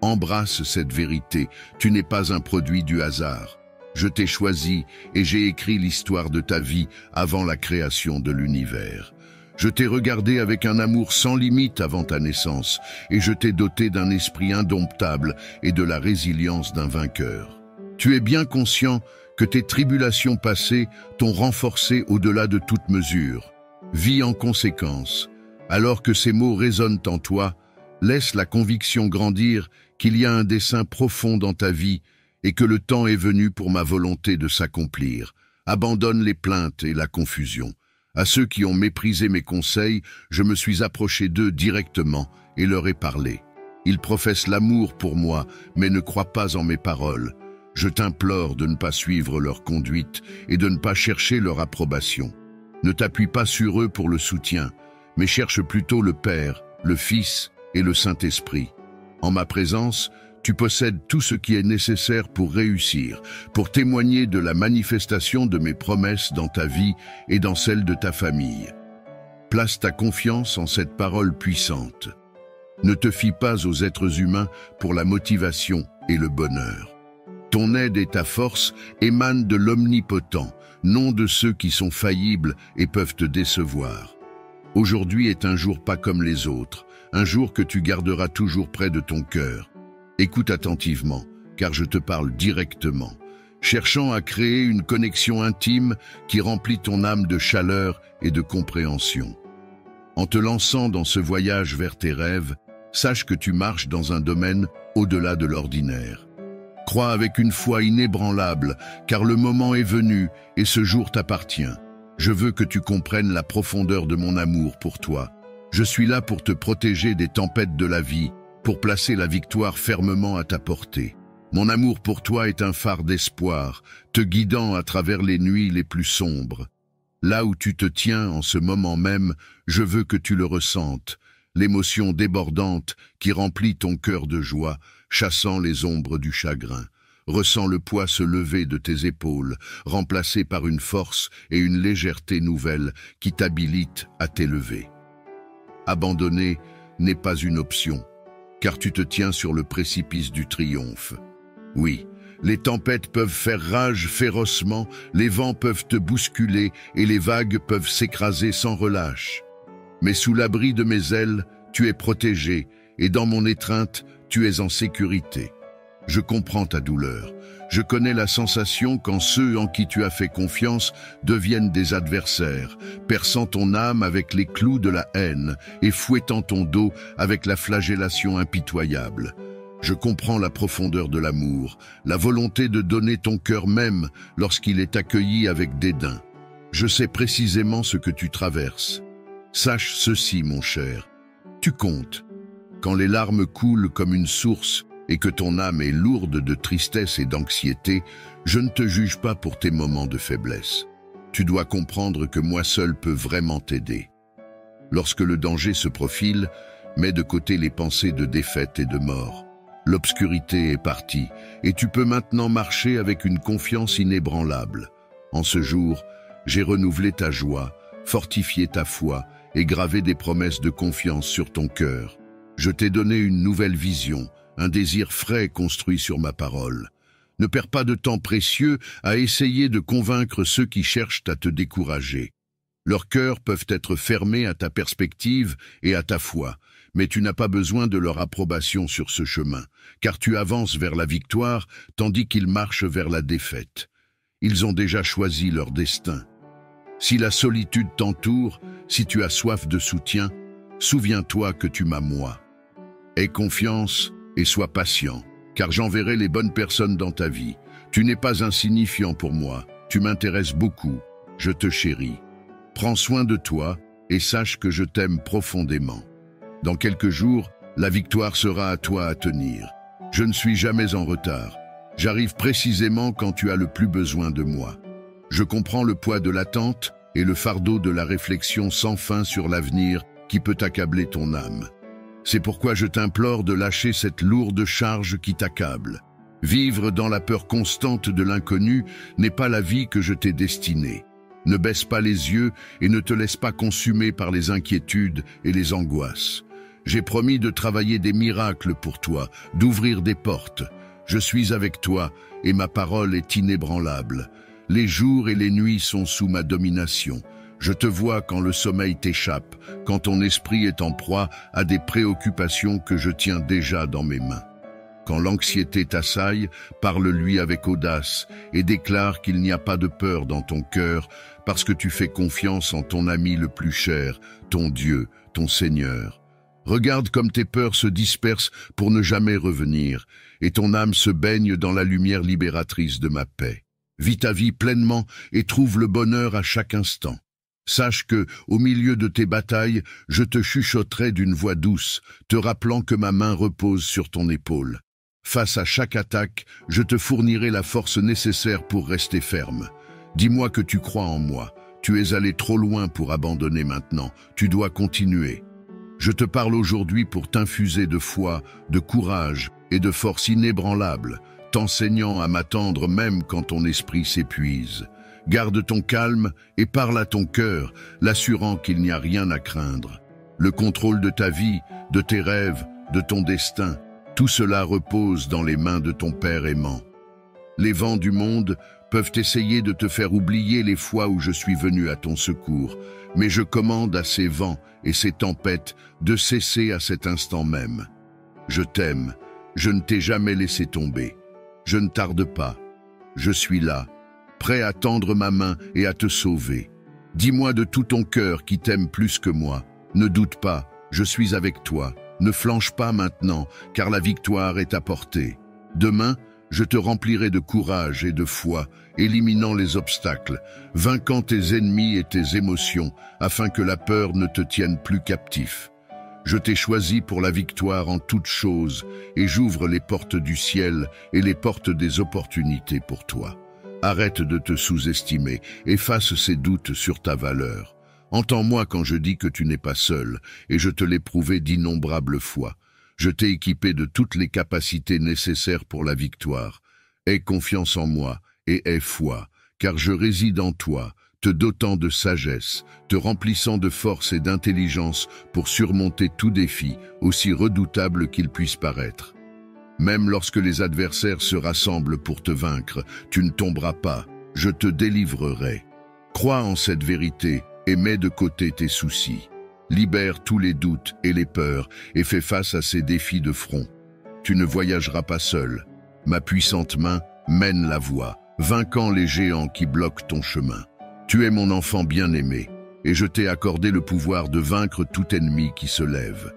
Embrasse cette vérité, tu n'es pas un produit du hasard. Je t'ai choisi et j'ai écrit l'histoire de ta vie avant la création de l'univers. Je t'ai regardé avec un amour sans limite avant ta naissance et je t'ai doté d'un esprit indomptable et de la résilience d'un vainqueur. Tu es bien conscient que tes tribulations passées t'ont renforcé au-delà de toute mesure. Vis en conséquence. Alors que ces mots résonnent en toi, laisse la conviction grandir qu'il y a un dessein profond dans ta vie et que le temps est venu pour ma volonté de s'accomplir. Abandonne les plaintes et la confusion. À ceux qui ont méprisé mes conseils, je me suis approché d'eux directement et leur ai parlé. Ils professent l'amour pour moi, mais ne croient pas en mes paroles. Je t'implore de ne pas suivre leur conduite et de ne pas chercher leur approbation. Ne t'appuie pas sur eux pour le soutien, mais cherche plutôt le Père, le Fils et le Saint-Esprit. En ma présence, tu possèdes tout ce qui est nécessaire pour réussir, pour témoigner de la manifestation de mes promesses dans ta vie et dans celle de ta famille. Place ta confiance en cette parole puissante. Ne te fie pas aux êtres humains pour la motivation et le bonheur. Ton aide et ta force émanent de l'Omnipotent, non de ceux qui sont faillibles et peuvent te décevoir. Aujourd'hui est un jour pas comme les autres, un jour que tu garderas toujours près de ton cœur. Écoute attentivement, car je te parle directement, cherchant à créer une connexion intime qui remplit ton âme de chaleur et de compréhension. En te lançant dans ce voyage vers tes rêves, sache que tu marches dans un domaine au-delà de l'ordinaire. Crois avec une foi inébranlable, car le moment est venu et ce jour t'appartient. Je veux que tu comprennes la profondeur de mon amour pour toi. Je suis là pour te protéger des tempêtes de la vie, pour placer la victoire fermement à ta portée. Mon amour pour toi est un phare d'espoir, te guidant à travers les nuits les plus sombres. Là où tu te tiens en ce moment même, je veux que tu le ressentes, l'émotion débordante qui remplit ton cœur de joie, chassant les ombres du chagrin. Ressens le poids se lever de tes épaules, remplacé par une force et une légèreté nouvelle qui t'habilitent à t'élever. Abandonner n'est pas une option, car tu te tiens sur le précipice du triomphe. Oui, les tempêtes peuvent faire rage férocement, les vents peuvent te bousculer et les vagues peuvent s'écraser sans relâche. Mais sous l'abri de mes ailes, tu es protégé et dans mon étreinte, tu es en sécurité. Je comprends ta douleur. Je connais la sensation quand ceux en qui tu as fait confiance deviennent des adversaires, perçant ton âme avec les clous de la haine et fouettant ton dos avec la flagellation impitoyable. Je comprends la profondeur de l'amour, la volonté de donner ton cœur même lorsqu'il est accueilli avec dédain. Je sais précisément ce que tu traverses. Sache ceci, mon cher, tu comptes. Quand les larmes coulent comme une source, et que ton âme est lourde de tristesse et d'anxiété, je ne te juge pas pour tes moments de faiblesse. Tu dois comprendre que moi seul peux vraiment t'aider. Lorsque le danger se profile, mets de côté les pensées de défaite et de mort. L'obscurité est partie, et tu peux maintenant marcher avec une confiance inébranlable. En ce jour, j'ai renouvelé ta joie, fortifié ta foi et gravé des promesses de confiance sur ton cœur. Je t'ai donné une nouvelle vision, un désir frais construit sur ma parole. Ne perds pas de temps précieux à essayer de convaincre ceux qui cherchent à te décourager. Leurs cœurs peuvent être fermés à ta perspective et à ta foi, mais tu n'as pas besoin de leur approbation sur ce chemin, car tu avances vers la victoire tandis qu'ils marchent vers la défaite. Ils ont déjà choisi leur destin. Si la solitude t'entoure, si tu as soif de soutien, souviens-toi que tu m'as moi. Aie confiance et sois patient, car j'enverrai les bonnes personnes dans ta vie. Tu n'es pas insignifiant pour moi, tu m'intéresses beaucoup, je te chéris. Prends soin de toi et sache que je t'aime profondément. Dans quelques jours, la victoire sera à toi à tenir. Je ne suis jamais en retard. J'arrive précisément quand tu as le plus besoin de moi. Je comprends le poids de l'attente et le fardeau de la réflexion sans fin sur l'avenir qui peut accabler ton âme. C'est pourquoi je t'implore de lâcher cette lourde charge qui t'accable. Vivre dans la peur constante de l'inconnu n'est pas la vie que je t'ai destinée. Ne baisse pas les yeux et ne te laisse pas consumer par les inquiétudes et les angoisses. J'ai promis de travailler des miracles pour toi, d'ouvrir des portes. Je suis avec toi et ma parole est inébranlable. Les jours et les nuits sont sous ma domination. Je te vois quand le sommeil t'échappe, quand ton esprit est en proie à des préoccupations que je tiens déjà dans mes mains. Quand l'anxiété t'assaille, parle-lui avec audace et déclare qu'il n'y a pas de peur dans ton cœur parce que tu fais confiance en ton ami le plus cher, ton Dieu, ton Seigneur. Regarde comme tes peurs se dispersent pour ne jamais revenir et ton âme se baigne dans la lumière libératrice de ma paix. Vis ta vie pleinement et trouve le bonheur à chaque instant. Sache que, au milieu de tes batailles, je te chuchoterai d'une voix douce, te rappelant que ma main repose sur ton épaule. Face à chaque attaque, je te fournirai la force nécessaire pour rester ferme. Dis-moi que tu crois en moi. Tu es allé trop loin pour abandonner maintenant. Tu dois continuer. Je te parle aujourd'hui pour t'infuser de foi, de courage et de force inébranlable, t'enseignant à m'attendre même quand ton esprit s'épuise. Garde ton calme et parle à ton cœur, l'assurant qu'il n'y a rien à craindre. Le contrôle de ta vie, de tes rêves, de ton destin, tout cela repose dans les mains de ton Père aimant. Les vents du monde peuvent essayer de te faire oublier les fois où je suis venu à ton secours, mais je commande à ces vents et ces tempêtes de cesser à cet instant même. Je t'aime, je ne t'ai jamais laissé tomber. Je ne tarde pas, je suis là, prêt à tendre ma main et à te sauver. Dis-moi de tout ton cœur qui t'aime plus que moi. Ne doute pas, je suis avec toi. Ne flanche pas maintenant, car la victoire est à portée. Demain, je te remplirai de courage et de foi, éliminant les obstacles, vainquant tes ennemis et tes émotions, afin que la peur ne te tienne plus captif. Je t'ai choisi pour la victoire en toutes choses, et j'ouvre les portes du ciel et les portes des opportunités pour toi. Arrête de te sous-estimer, efface ces doutes sur ta valeur. Entends-moi quand je dis que tu n'es pas seul, et je te l'ai prouvé d'innombrables fois. Je t'ai équipé de toutes les capacités nécessaires pour la victoire. Aie confiance en moi et aie foi, car je réside en toi, te dotant de sagesse, te remplissant de force et d'intelligence pour surmonter tout défi, aussi redoutable qu'il puisse paraître. Même lorsque les adversaires se rassemblent pour te vaincre, tu ne tomberas pas, je te délivrerai. Crois en cette vérité et mets de côté tes soucis. Libère tous les doutes et les peurs et fais face à ces défis de front. Tu ne voyageras pas seul. Ma puissante main mène la voie, vainquant les géants qui bloquent ton chemin. Tu es mon enfant bien-aimé, et je t'ai accordé le pouvoir de vaincre tout ennemi qui se lève.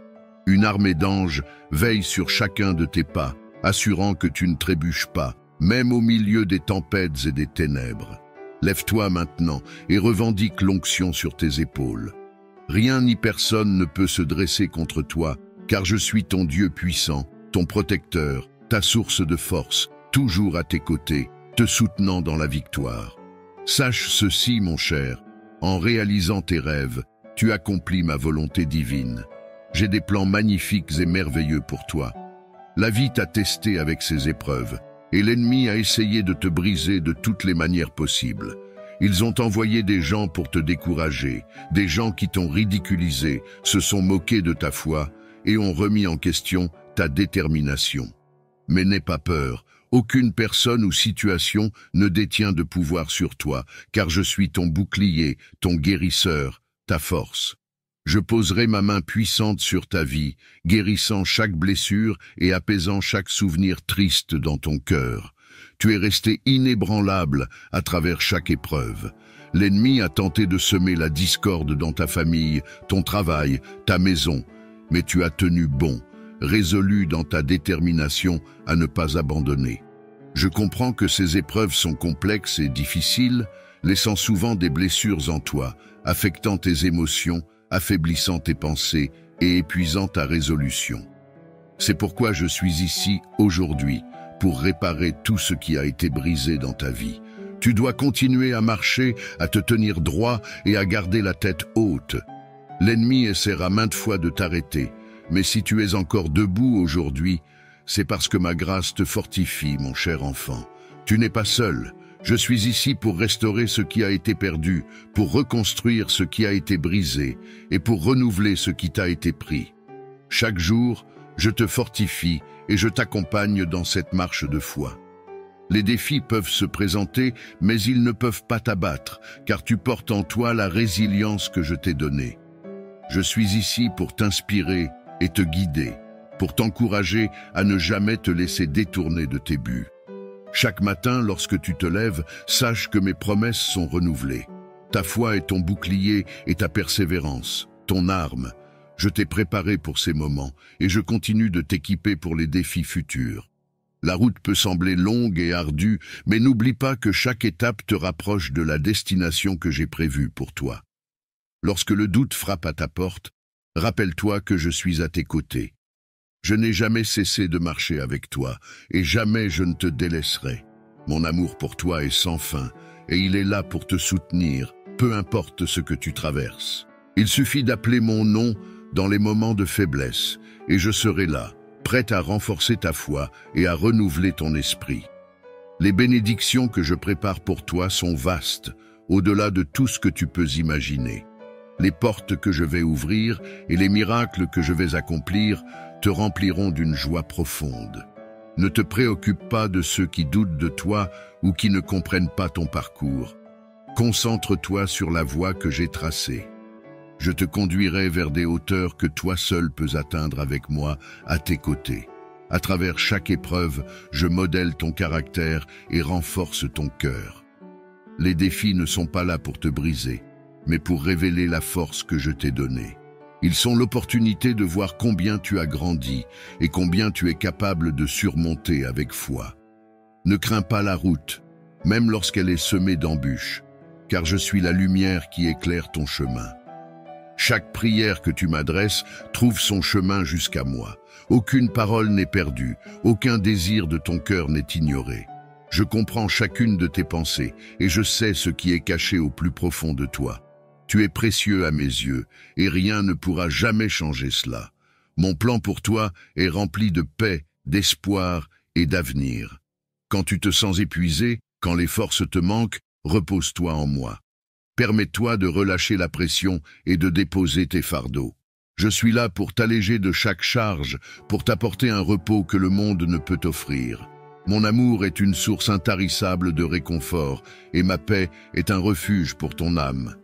Une armée d'anges veille sur chacun de tes pas, assurant que tu ne trébuches pas, même au milieu des tempêtes et des ténèbres. Lève-toi maintenant et revendique l'onction sur tes épaules. Rien ni personne ne peut se dresser contre toi, car je suis ton Dieu puissant, ton protecteur, ta source de force, toujours à tes côtés, te soutenant dans la victoire. Sache ceci, mon cher, en réalisant tes rêves, tu accomplis ma volonté divine. J'ai des plans magnifiques et merveilleux pour toi. La vie t'a testé avec ses épreuves, et l'ennemi a essayé de te briser de toutes les manières possibles. Ils ont envoyé des gens pour te décourager, des gens qui t'ont ridiculisé, se sont moqués de ta foi et ont remis en question ta détermination. Mais n'aie pas peur, aucune personne ou situation ne détient de pouvoir sur toi, car je suis ton bouclier, ton guérisseur, ta force. Je poserai ma main puissante sur ta vie, guérissant chaque blessure et apaisant chaque souvenir triste dans ton cœur. Tu es resté inébranlable à travers chaque épreuve. L'ennemi a tenté de semer la discorde dans ta famille, ton travail, ta maison, mais tu as tenu bon, résolu dans ta détermination à ne pas abandonner. Je comprends que ces épreuves sont complexes et difficiles, laissant souvent des blessures en toi, affectant tes émotions, affaiblissant tes pensées et épuisant ta résolution. C'est pourquoi je suis ici aujourd'hui, pour réparer tout ce qui a été brisé dans ta vie. Tu dois continuer à marcher, à te tenir droit et à garder la tête haute. L'ennemi essaiera maintes fois de t'arrêter, mais si tu es encore debout aujourd'hui, c'est parce que ma grâce te fortifie, mon cher enfant. Tu n'es pas seul. Je suis ici pour restaurer ce qui a été perdu, pour reconstruire ce qui a été brisé et pour renouveler ce qui t'a été pris. Chaque jour, je te fortifie et je t'accompagne dans cette marche de foi. Les défis peuvent se présenter, mais ils ne peuvent pas t'abattre, car tu portes en toi la résilience que je t'ai donnée. Je suis ici pour t'inspirer et te guider, pour t'encourager à ne jamais te laisser détourner de tes buts. Chaque matin, lorsque tu te lèves, sache que mes promesses sont renouvelées. Ta foi est ton bouclier et ta persévérance, ton arme. Je t'ai préparé pour ces moments et je continue de t'équiper pour les défis futurs. La route peut sembler longue et ardue, mais n'oublie pas que chaque étape te rapproche de la destination que j'ai prévue pour toi. Lorsque le doute frappe à ta porte, rappelle-toi que je suis à tes côtés. Je n'ai jamais cessé de marcher avec toi, et jamais je ne te délaisserai. Mon amour pour toi est sans fin, et il est là pour te soutenir, peu importe ce que tu traverses. Il suffit d'appeler mon nom dans les moments de faiblesse, et je serai là, prête à renforcer ta foi et à renouveler ton esprit. Les bénédictions que je prépare pour toi sont vastes, au-delà de tout ce que tu peux imaginer. Les portes que je vais ouvrir et les miracles que je vais accomplir te rempliront d'une joie profonde. Ne te préoccupe pas de ceux qui doutent de toi ou qui ne comprennent pas ton parcours. Concentre-toi sur la voie que j'ai tracée. Je te conduirai vers des hauteurs que toi seul peux atteindre avec moi à tes côtés. À travers chaque épreuve, je modèle ton caractère et renforce ton cœur. Les défis ne sont pas là pour te briser, mais pour révéler la force que je t'ai donnée. Ils sont l'opportunité de voir combien tu as grandi et combien tu es capable de surmonter avec foi. Ne crains pas la route, même lorsqu'elle est semée d'embûches, car je suis la lumière qui éclaire ton chemin. Chaque prière que tu m'adresses trouve son chemin jusqu'à moi. Aucune parole n'est perdue, aucun désir de ton cœur n'est ignoré. Je comprends chacune de tes pensées et je sais ce qui est caché au plus profond de toi. Tu es précieux à mes yeux, et rien ne pourra jamais changer cela. Mon plan pour toi est rempli de paix, d'espoir et d'avenir. Quand tu te sens épuisé, quand les forces te manquent, repose-toi en moi. Permets-toi de relâcher la pression et de déposer tes fardeaux. Je suis là pour t'alléger de chaque charge, pour t'apporter un repos que le monde ne peut offrir. Mon amour est une source intarissable de réconfort, et ma paix est un refuge pour ton âme.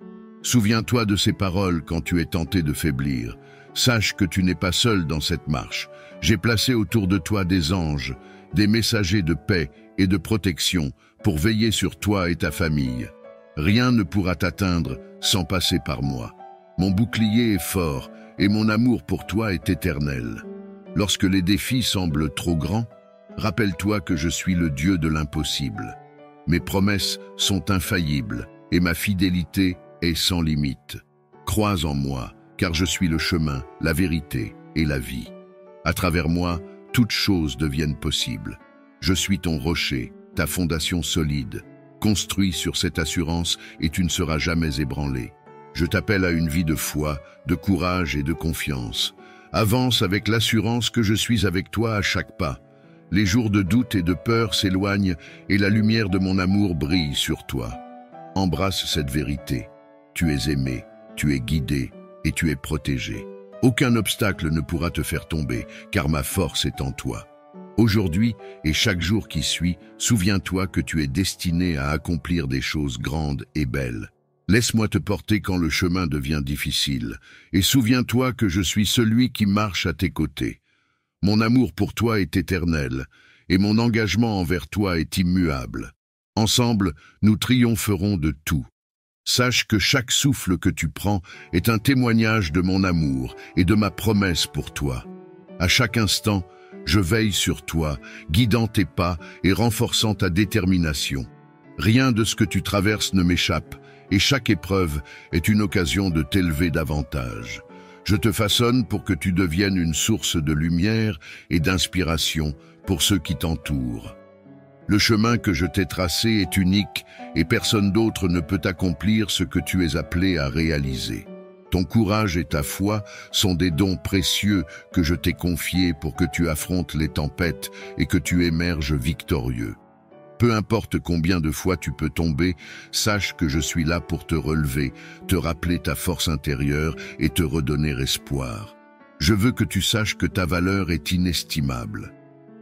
Souviens-toi de ces paroles quand tu es tenté de faiblir. Sache que tu n'es pas seul dans cette marche. J'ai placé autour de toi des anges, des messagers de paix et de protection pour veiller sur toi et ta famille. Rien ne pourra t'atteindre sans passer par moi. Mon bouclier est fort et mon amour pour toi est éternel. Lorsque les défis semblent trop grands, rappelle-toi que je suis le Dieu de l'impossible. Mes promesses sont infaillibles et ma fidélité est sans limite. Crois en moi, car je suis le chemin, la vérité et la vie. À travers moi, toutes choses deviennent possibles. Je suis ton rocher, ta fondation solide. Construis sur cette assurance et tu ne seras jamais ébranlé. Je t'appelle à une vie de foi, de courage et de confiance. Avance avec l'assurance que je suis avec toi à chaque pas. Les jours de doute et de peur s'éloignent et la lumière de mon amour brille sur toi. Embrasse cette vérité. Tu es aimé, tu es guidé et tu es protégé. Aucun obstacle ne pourra te faire tomber, car ma force est en toi. Aujourd'hui et chaque jour qui suit, souviens-toi que tu es destiné à accomplir des choses grandes et belles. Laisse-moi te porter quand le chemin devient difficile, et souviens-toi que je suis celui qui marche à tes côtés. Mon amour pour toi est éternel, et mon engagement envers toi est immuable. Ensemble, nous triompherons de tout. Sache que chaque souffle que tu prends est un témoignage de mon amour et de ma promesse pour toi. À chaque instant, je veille sur toi, guidant tes pas et renforçant ta détermination. Rien de ce que tu traverses ne m'échappe, et chaque épreuve est une occasion de t'élever davantage. Je te façonne pour que tu deviennes une source de lumière et d'inspiration pour ceux qui t'entourent. Le chemin que je t'ai tracé est unique et personne d'autre ne peut accomplir ce que tu es appelé à réaliser. Ton courage et ta foi sont des dons précieux que je t'ai confiés pour que tu affrontes les tempêtes et que tu émerges victorieux. Peu importe combien de fois tu peux tomber, sache que je suis là pour te relever, te rappeler ta force intérieure et te redonner espoir. Je veux que tu saches que ta valeur est inestimable.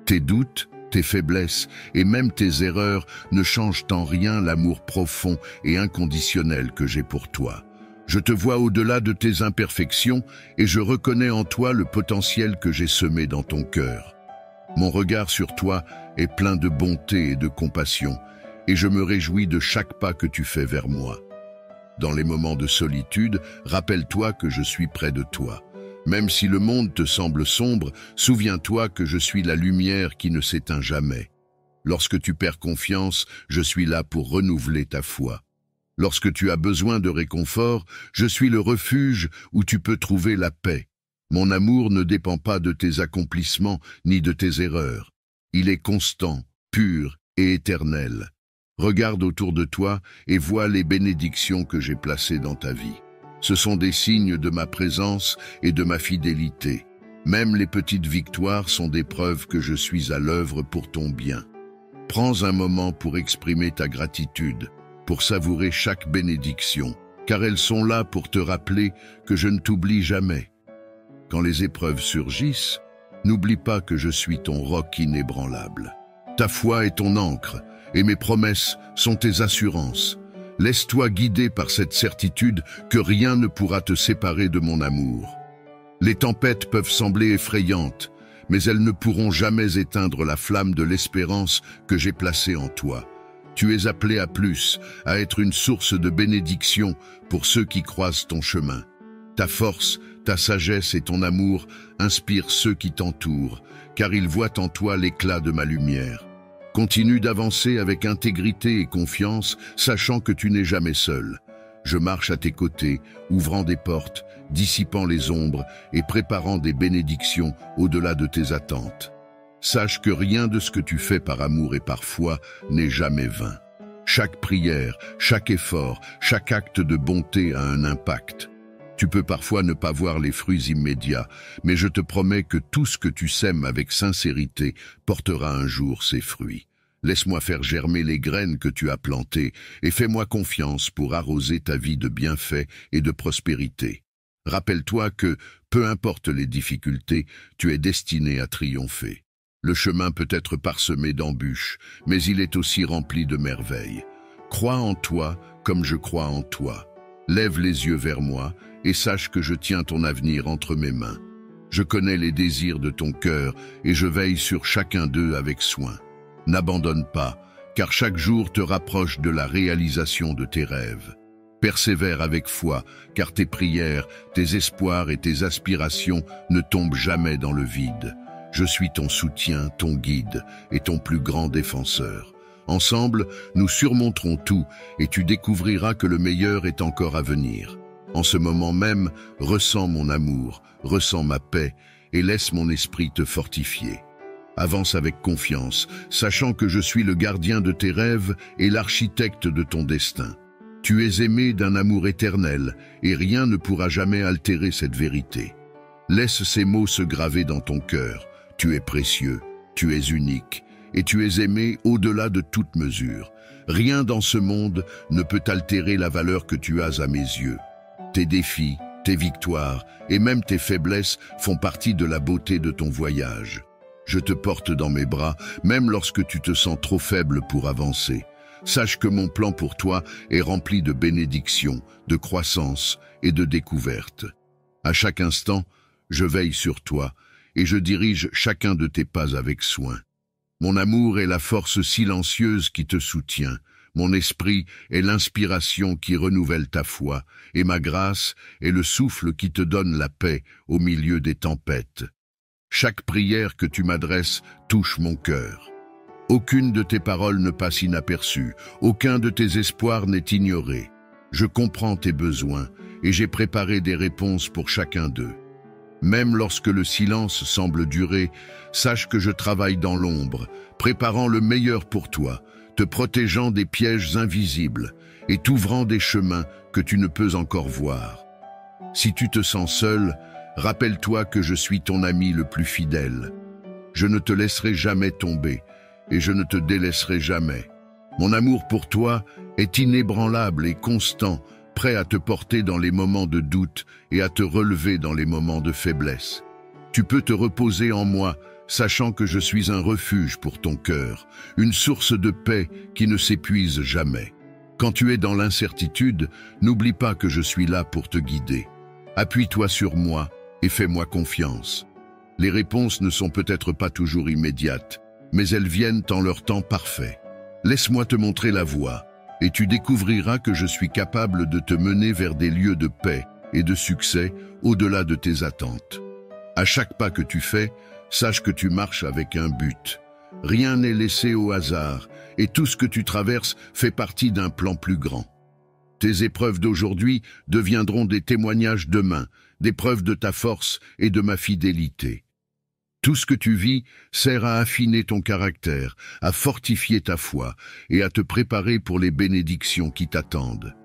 Tes doutes, tes faiblesses et même tes erreurs ne changent en rien l'amour profond et inconditionnel que j'ai pour toi. Je te vois au-delà de tes imperfections et je reconnais en toi le potentiel que j'ai semé dans ton cœur. Mon regard sur toi est plein de bonté et de compassion, et je me réjouis de chaque pas que tu fais vers moi. Dans les moments de solitude, rappelle-toi que je suis près de toi. Même si le monde te semble sombre, souviens-toi que je suis la lumière qui ne s'éteint jamais. Lorsque tu perds confiance, je suis là pour renouveler ta foi. Lorsque tu as besoin de réconfort, je suis le refuge où tu peux trouver la paix. Mon amour ne dépend pas de tes accomplissements ni de tes erreurs. Il est constant, pur et éternel. Regarde autour de toi et vois les bénédictions que j'ai placées dans ta vie. Ce sont des signes de ma présence et de ma fidélité. Même les petites victoires sont des preuves que je suis à l'œuvre pour ton bien. Prends un moment pour exprimer ta gratitude, pour savourer chaque bénédiction, car elles sont là pour te rappeler que je ne t'oublie jamais. Quand les épreuves surgissent, n'oublie pas que je suis ton roc inébranlable. Ta foi est ton ancre, et mes promesses sont tes assurances. Laisse-toi guider par cette certitude que rien ne pourra te séparer de mon amour. Les tempêtes peuvent sembler effrayantes, mais elles ne pourront jamais éteindre la flamme de l'espérance que j'ai placée en toi. Tu es appelé à plus, à être une source de bénédiction pour ceux qui croisent ton chemin. Ta force, ta sagesse et ton amour inspirent ceux qui t'entourent, car ils voient en toi l'éclat de ma lumière. Continue d'avancer avec intégrité et confiance, sachant que tu n'es jamais seul. Je marche à tes côtés, ouvrant des portes, dissipant les ombres et préparant des bénédictions au-delà de tes attentes. Sache que rien de ce que tu fais par amour et par foi n'est jamais vain. Chaque prière, chaque effort, chaque acte de bonté a un impact. Tu peux parfois ne pas voir les fruits immédiats, mais je te promets que tout ce que tu sèmes avec sincérité portera un jour ses fruits. Laisse-moi faire germer les graines que tu as plantées et fais-moi confiance pour arroser ta vie de bienfaits et de prospérité. Rappelle-toi que, peu importe les difficultés, tu es destiné à triompher. Le chemin peut être parsemé d'embûches, mais il est aussi rempli de merveilles. Crois en toi comme je crois en toi. Lève les yeux vers moi et sache que je tiens ton avenir entre mes mains. Je connais les désirs de ton cœur et je veille sur chacun d'eux avec soin. N'abandonne pas, car chaque jour te rapproche de la réalisation de tes rêves. Persévère avec foi, car tes prières, tes espoirs et tes aspirations ne tombent jamais dans le vide. Je suis ton soutien, ton guide et ton plus grand défenseur. Ensemble, nous surmonterons tout et tu découvriras que le meilleur est encore à venir. En ce moment même, ressens mon amour, ressens ma paix et laisse mon esprit te fortifier. Avance avec confiance, sachant que je suis le gardien de tes rêves et l'architecte de ton destin. Tu es aimé d'un amour éternel, et rien ne pourra jamais altérer cette vérité. Laisse ces mots se graver dans ton cœur. Tu es précieux, tu es unique, et tu es aimé au-delà de toute mesure. Rien dans ce monde ne peut altérer la valeur que tu as à mes yeux. Tes défis, tes victoires et même tes faiblesses font partie de la beauté de ton voyage. Je te porte dans mes bras, même lorsque tu te sens trop faible pour avancer. Sache que mon plan pour toi est rempli de bénédictions, de croissance et de découvertes. À chaque instant, je veille sur toi et je dirige chacun de tes pas avec soin. Mon amour est la force silencieuse qui te soutient. Mon esprit est l'inspiration qui renouvelle ta foi, et ma grâce est le souffle qui te donne la paix au milieu des tempêtes. Chaque prière que tu m'adresses touche mon cœur. Aucune de tes paroles ne passe inaperçue, aucun de tes espoirs n'est ignoré. Je comprends tes besoins et j'ai préparé des réponses pour chacun d'eux. Même lorsque le silence semble durer, sache que je travaille dans l'ombre, préparant le meilleur pour toi, te protégeant des pièges invisibles et t'ouvrant des chemins que tu ne peux encore voir. Si tu te sens seul, rappelle-toi que je suis ton ami le plus fidèle. Je ne te laisserai jamais tomber et je ne te délaisserai jamais. Mon amour pour toi est inébranlable et constant, prêt à te porter dans les moments de doute et à te relever dans les moments de faiblesse. Tu peux te reposer en moi, sachant que je suis un refuge pour ton cœur, une source de paix qui ne s'épuise jamais. Quand tu es dans l'incertitude, n'oublie pas que je suis là pour te guider. Appuie-toi sur moi et fais-moi confiance. Les réponses ne sont peut-être pas toujours immédiates, mais elles viennent en leur temps parfait. Laisse-moi te montrer la voie, et tu découvriras que je suis capable de te mener vers des lieux de paix et de succès au-delà de tes attentes. À chaque pas que tu fais, sache que tu marches avec un but. Rien n'est laissé au hasard, et tout ce que tu traverses fait partie d'un plan plus grand. Tes épreuves d'aujourd'hui deviendront des témoignages demain, des preuves de ta force et de ma fidélité. Tout ce que tu vis sert à affiner ton caractère, à fortifier ta foi et à te préparer pour les bénédictions qui t'attendent.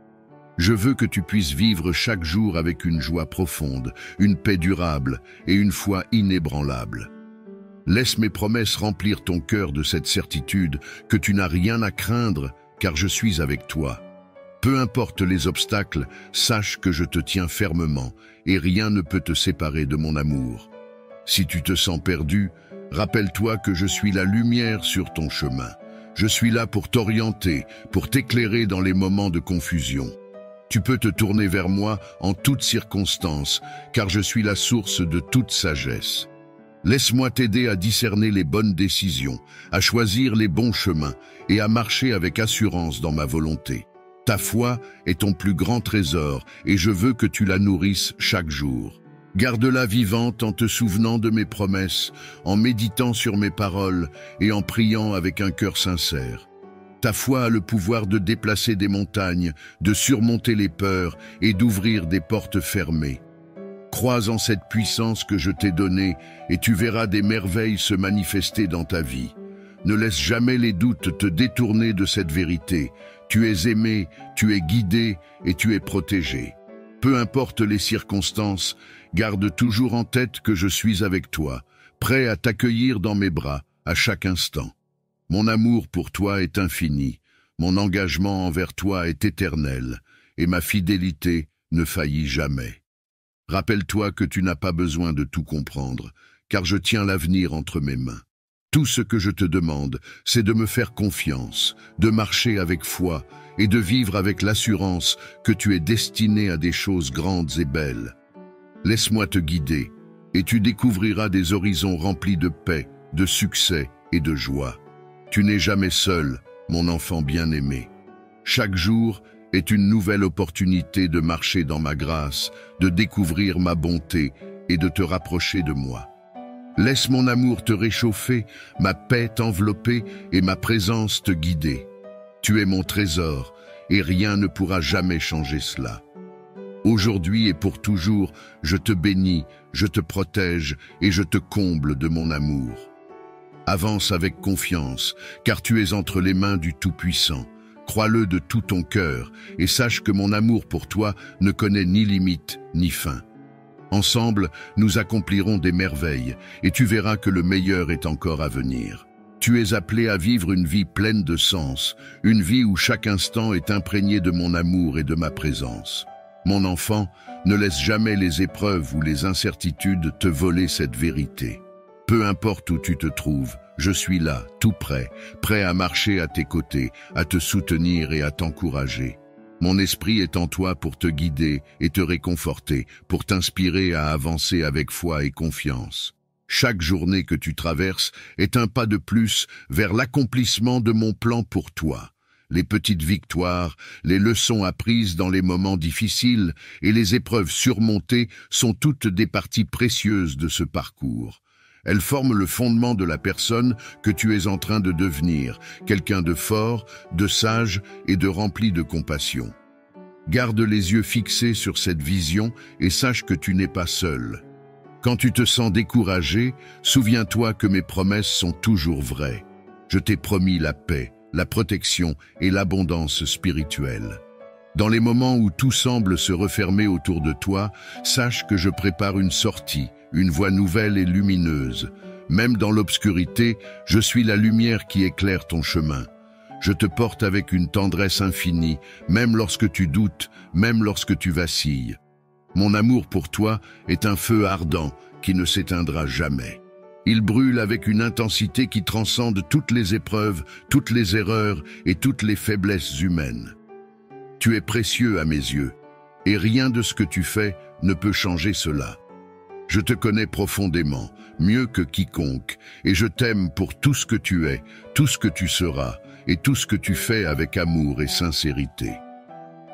Je veux que tu puisses vivre chaque jour avec une joie profonde, une paix durable et une foi inébranlable. Laisse mes promesses remplir ton cœur de cette certitude que tu n'as rien à craindre car je suis avec toi. Peu importe les obstacles, sache que je te tiens fermement et rien ne peut te séparer de mon amour. Si tu te sens perdu, rappelle-toi que je suis la lumière sur ton chemin. Je suis là pour t'orienter, pour t'éclairer dans les moments de confusion. Tu peux te tourner vers moi en toutes circonstances, car je suis la source de toute sagesse. Laisse-moi t'aider à discerner les bonnes décisions, à choisir les bons chemins et à marcher avec assurance dans ma volonté. Ta foi est ton plus grand trésor et je veux que tu la nourrisses chaque jour. Garde-la vivante en te souvenant de mes promesses, en méditant sur mes paroles et en priant avec un cœur sincère. Ta foi a le pouvoir de déplacer des montagnes, de surmonter les peurs et d'ouvrir des portes fermées. Crois en cette puissance que je t'ai donnée et tu verras des merveilles se manifester dans ta vie. Ne laisse jamais les doutes te détourner de cette vérité. Tu es aimé, tu es guidé et tu es protégé. Peu importe les circonstances, garde toujours en tête que je suis avec toi, prêt à t'accueillir dans mes bras à chaque instant. Mon amour pour toi est infini, mon engagement envers toi est éternel, et ma fidélité ne faillit jamais. Rappelle-toi que tu n'as pas besoin de tout comprendre, car je tiens l'avenir entre mes mains. Tout ce que je te demande, c'est de me faire confiance, de marcher avec foi et de vivre avec l'assurance que tu es destiné à des choses grandes et belles. Laisse-moi te guider, et tu découvriras des horizons remplis de paix, de succès et de joie. Tu n'es jamais seul, mon enfant bien-aimé. Chaque jour est une nouvelle opportunité de marcher dans ma grâce, de découvrir ma bonté et de te rapprocher de moi. Laisse mon amour te réchauffer, ma paix t'envelopper et ma présence te guider. Tu es mon trésor et rien ne pourra jamais changer cela. Aujourd'hui et pour toujours, je te bénis, je te protège et je te comble de mon amour. Avance avec confiance, car tu es entre les mains du Tout-Puissant. Crois-le de tout ton cœur, et sache que mon amour pour toi ne connaît ni limite ni fin. Ensemble, nous accomplirons des merveilles, et tu verras que le meilleur est encore à venir. Tu es appelé à vivre une vie pleine de sens, une vie où chaque instant est imprégné de mon amour et de ma présence. Mon enfant, ne laisse jamais les épreuves ou les incertitudes te voler cette vérité. Peu importe où tu te trouves, je suis là, tout prêt, prêt à marcher à tes côtés, à te soutenir et à t'encourager. Mon esprit est en toi pour te guider et te réconforter, pour t'inspirer à avancer avec foi et confiance. Chaque journée que tu traverses est un pas de plus vers l'accomplissement de mon plan pour toi. Les petites victoires, les leçons apprises dans les moments difficiles et les épreuves surmontées sont toutes des parties précieuses de ce parcours. Elles forment le fondement de la personne que tu es en train de devenir, quelqu'un de fort, de sage et de rempli de compassion. Garde les yeux fixés sur cette vision et sache que tu n'es pas seul. Quand tu te sens découragé, souviens-toi que mes promesses sont toujours vraies. Je t'ai promis la paix, la protection et l'abondance spirituelle. Dans les moments où tout semble se refermer autour de toi, sache que je prépare une sortie, une voie nouvelle et lumineuse. Même dans l'obscurité, je suis la lumière qui éclaire ton chemin. Je te porte avec une tendresse infinie, même lorsque tu doutes, même lorsque tu vacilles. Mon amour pour toi est un feu ardent qui ne s'éteindra jamais. Il brûle avec une intensité qui transcende toutes les épreuves, toutes les erreurs et toutes les faiblesses humaines. Tu es précieux à mes yeux, et rien de ce que tu fais ne peut changer cela. Je te connais profondément, mieux que quiconque, et je t'aime pour tout ce que tu es, tout ce que tu seras, et tout ce que tu fais avec amour et sincérité.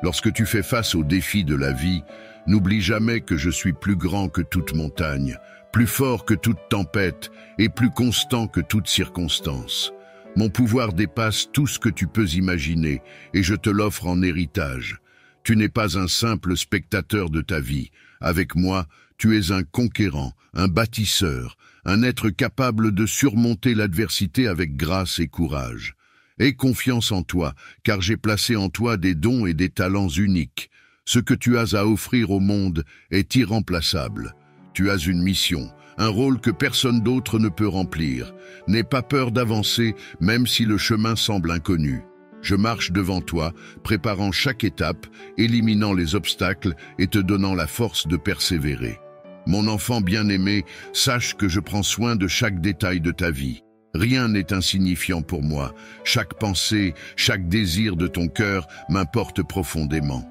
Lorsque tu fais face aux défis de la vie, n'oublie jamais que je suis plus grand que toute montagne, plus fort que toute tempête et plus constant que toute circonstance. Mon pouvoir dépasse tout ce que tu peux imaginer et je te l'offre en héritage. Tu n'es pas un simple spectateur de ta vie. Avec moi, tu es un conquérant, un bâtisseur, un être capable de surmonter l'adversité avec grâce et courage. Aie confiance en toi, car j'ai placé en toi des dons et des talents uniques. Ce que tu as à offrir au monde est irremplaçable. Tu as une mission, un rôle que personne d'autre ne peut remplir. N'aie pas peur d'avancer, même si le chemin semble inconnu. Je marche devant toi, préparant chaque étape, éliminant les obstacles et te donnant la force de persévérer. Mon enfant bien-aimé, sache que je prends soin de chaque détail de ta vie. Rien n'est insignifiant pour moi. Chaque pensée, chaque désir de ton cœur m'importe profondément.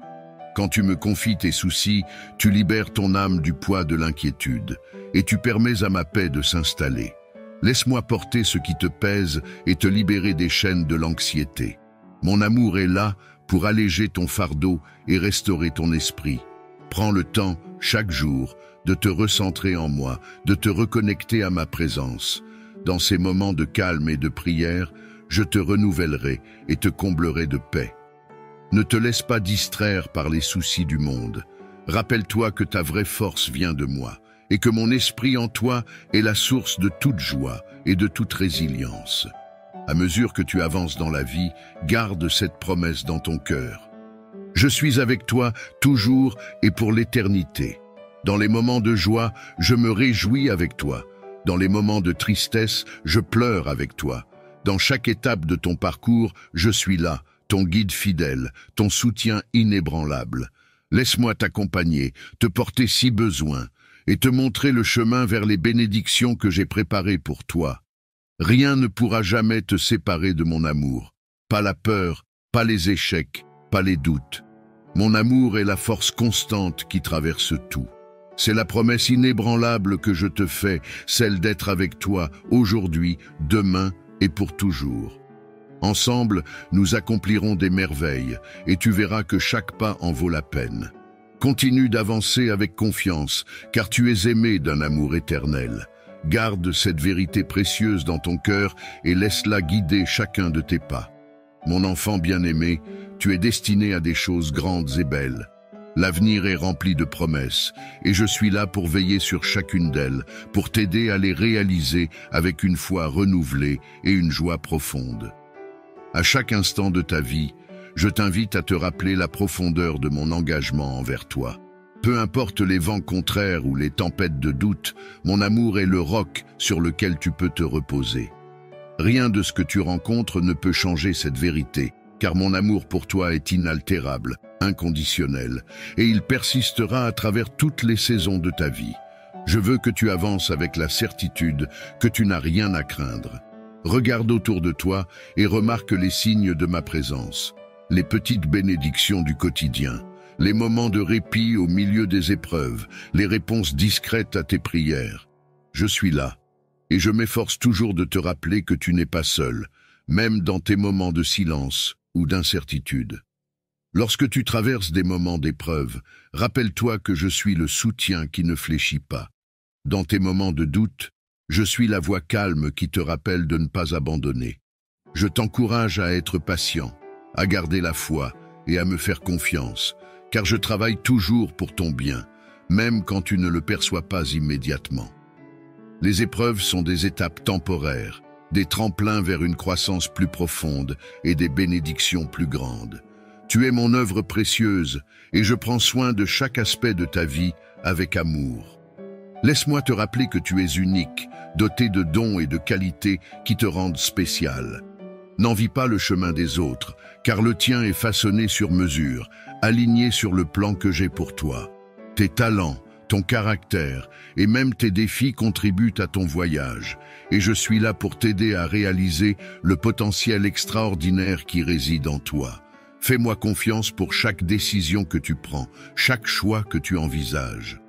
Quand tu me confies tes soucis, tu libères ton âme du poids de l'inquiétude et tu permets à ma paix de s'installer. Laisse-moi porter ce qui te pèse et te libérer des chaînes de l'anxiété. Mon amour est là pour alléger ton fardeau et restaurer ton esprit. Prends le temps, chaque jour, de te recentrer en moi, de te reconnecter à ma présence. Dans ces moments de calme et de prière, je te renouvellerai et te comblerai de paix. Ne te laisse pas distraire par les soucis du monde. Rappelle-toi que ta vraie force vient de moi et que mon esprit en toi est la source de toute joie et de toute résilience. À mesure que tu avances dans la vie, garde cette promesse dans ton cœur. Je suis avec toi toujours et pour l'éternité. Dans les moments de joie, je me réjouis avec toi. Dans les moments de tristesse, je pleure avec toi. Dans chaque étape de ton parcours, je suis là, ton guide fidèle, ton soutien inébranlable. Laisse-moi t'accompagner, te porter si besoin, et te montrer le chemin vers les bénédictions que j'ai préparées pour toi. Rien ne pourra jamais te séparer de mon amour. Pas la peur, pas les échecs, pas les doutes. Mon amour est la force constante qui traverse tout. C'est la promesse inébranlable que je te fais, celle d'être avec toi aujourd'hui, demain et pour toujours. Ensemble, nous accomplirons des merveilles et tu verras que chaque pas en vaut la peine. Continue d'avancer avec confiance, car tu es aimé d'un amour éternel. Garde cette vérité précieuse dans ton cœur et laisse-la guider chacun de tes pas. Mon enfant bien-aimé, tu es destiné à des choses grandes et belles. L'avenir est rempli de promesses, et je suis là pour veiller sur chacune d'elles, pour t'aider à les réaliser avec une foi renouvelée et une joie profonde. À chaque instant de ta vie, je t'invite à te rappeler la profondeur de mon engagement envers toi. Peu importe les vents contraires ou les tempêtes de doute, mon amour est le roc sur lequel tu peux te reposer. Rien de ce que tu rencontres ne peut changer cette vérité, car mon amour pour toi est inaltérable, inconditionnel, et il persistera à travers toutes les saisons de ta vie. Je veux que tu avances avec la certitude que tu n'as rien à craindre. Regarde autour de toi et remarque les signes de ma présence, les petites bénédictions du quotidien, les moments de répit au milieu des épreuves, les réponses discrètes à tes prières. Je suis là, et je m'efforce toujours de te rappeler que tu n'es pas seul, même dans tes moments de silence ou d'incertitude. Lorsque tu traverses des moments d'épreuve, rappelle-toi que je suis le soutien qui ne fléchit pas. Dans tes moments de doute, je suis la voix calme qui te rappelle de ne pas abandonner. Je t'encourage à être patient, à garder la foi et à me faire confiance, car je travaille toujours pour ton bien, même quand tu ne le perçois pas immédiatement. Les épreuves sont des étapes temporaires, des tremplins vers une croissance plus profonde et des bénédictions plus grandes. Tu es mon œuvre précieuse et je prends soin de chaque aspect de ta vie avec amour. Laisse-moi te rappeler que tu es unique, doté de dons et de qualités qui te rendent spécial. N'envie pas le chemin des autres, car le tien est façonné sur mesure, aligné sur le plan que j'ai pour toi. Tes talents, ton caractère et même tes défis contribuent à ton voyage, et je suis là pour t'aider à réaliser le potentiel extraordinaire qui réside en toi. Fais-moi confiance pour chaque décision que tu prends, chaque choix que tu envisages.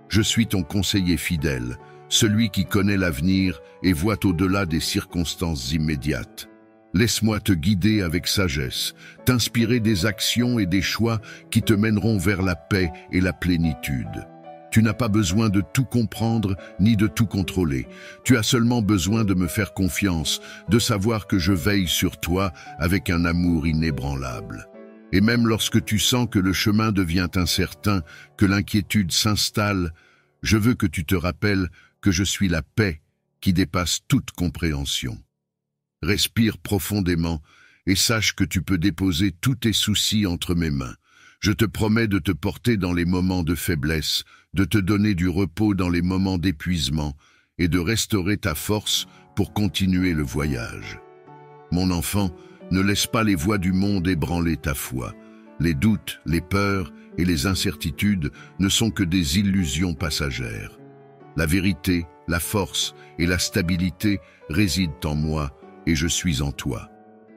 Je suis ton conseiller fidèle, celui qui connaît l'avenir et voit au-delà des circonstances immédiates. Laisse-moi te guider avec sagesse, t'inspirer des actions et des choix qui te mèneront vers la paix et la plénitude. Tu n'as pas besoin de tout comprendre ni de tout contrôler. Tu as seulement besoin de me faire confiance, de savoir que je veille sur toi avec un amour inébranlable. Et même lorsque tu sens que le chemin devient incertain, que l'inquiétude s'installe, je veux que tu te rappelles que je suis la paix qui dépasse toute compréhension. Respire profondément et sache que tu peux déposer tous tes soucis entre mes mains. Je te promets de te porter dans les moments de faiblesse, de te donner du repos dans les moments d'épuisement et de restaurer ta force pour continuer le voyage. Mon enfant, ne laisse pas les voies du monde ébranler ta foi. Les doutes, les peurs et les incertitudes ne sont que des illusions passagères. La vérité, la force et la stabilité résident en moi et je suis en toi.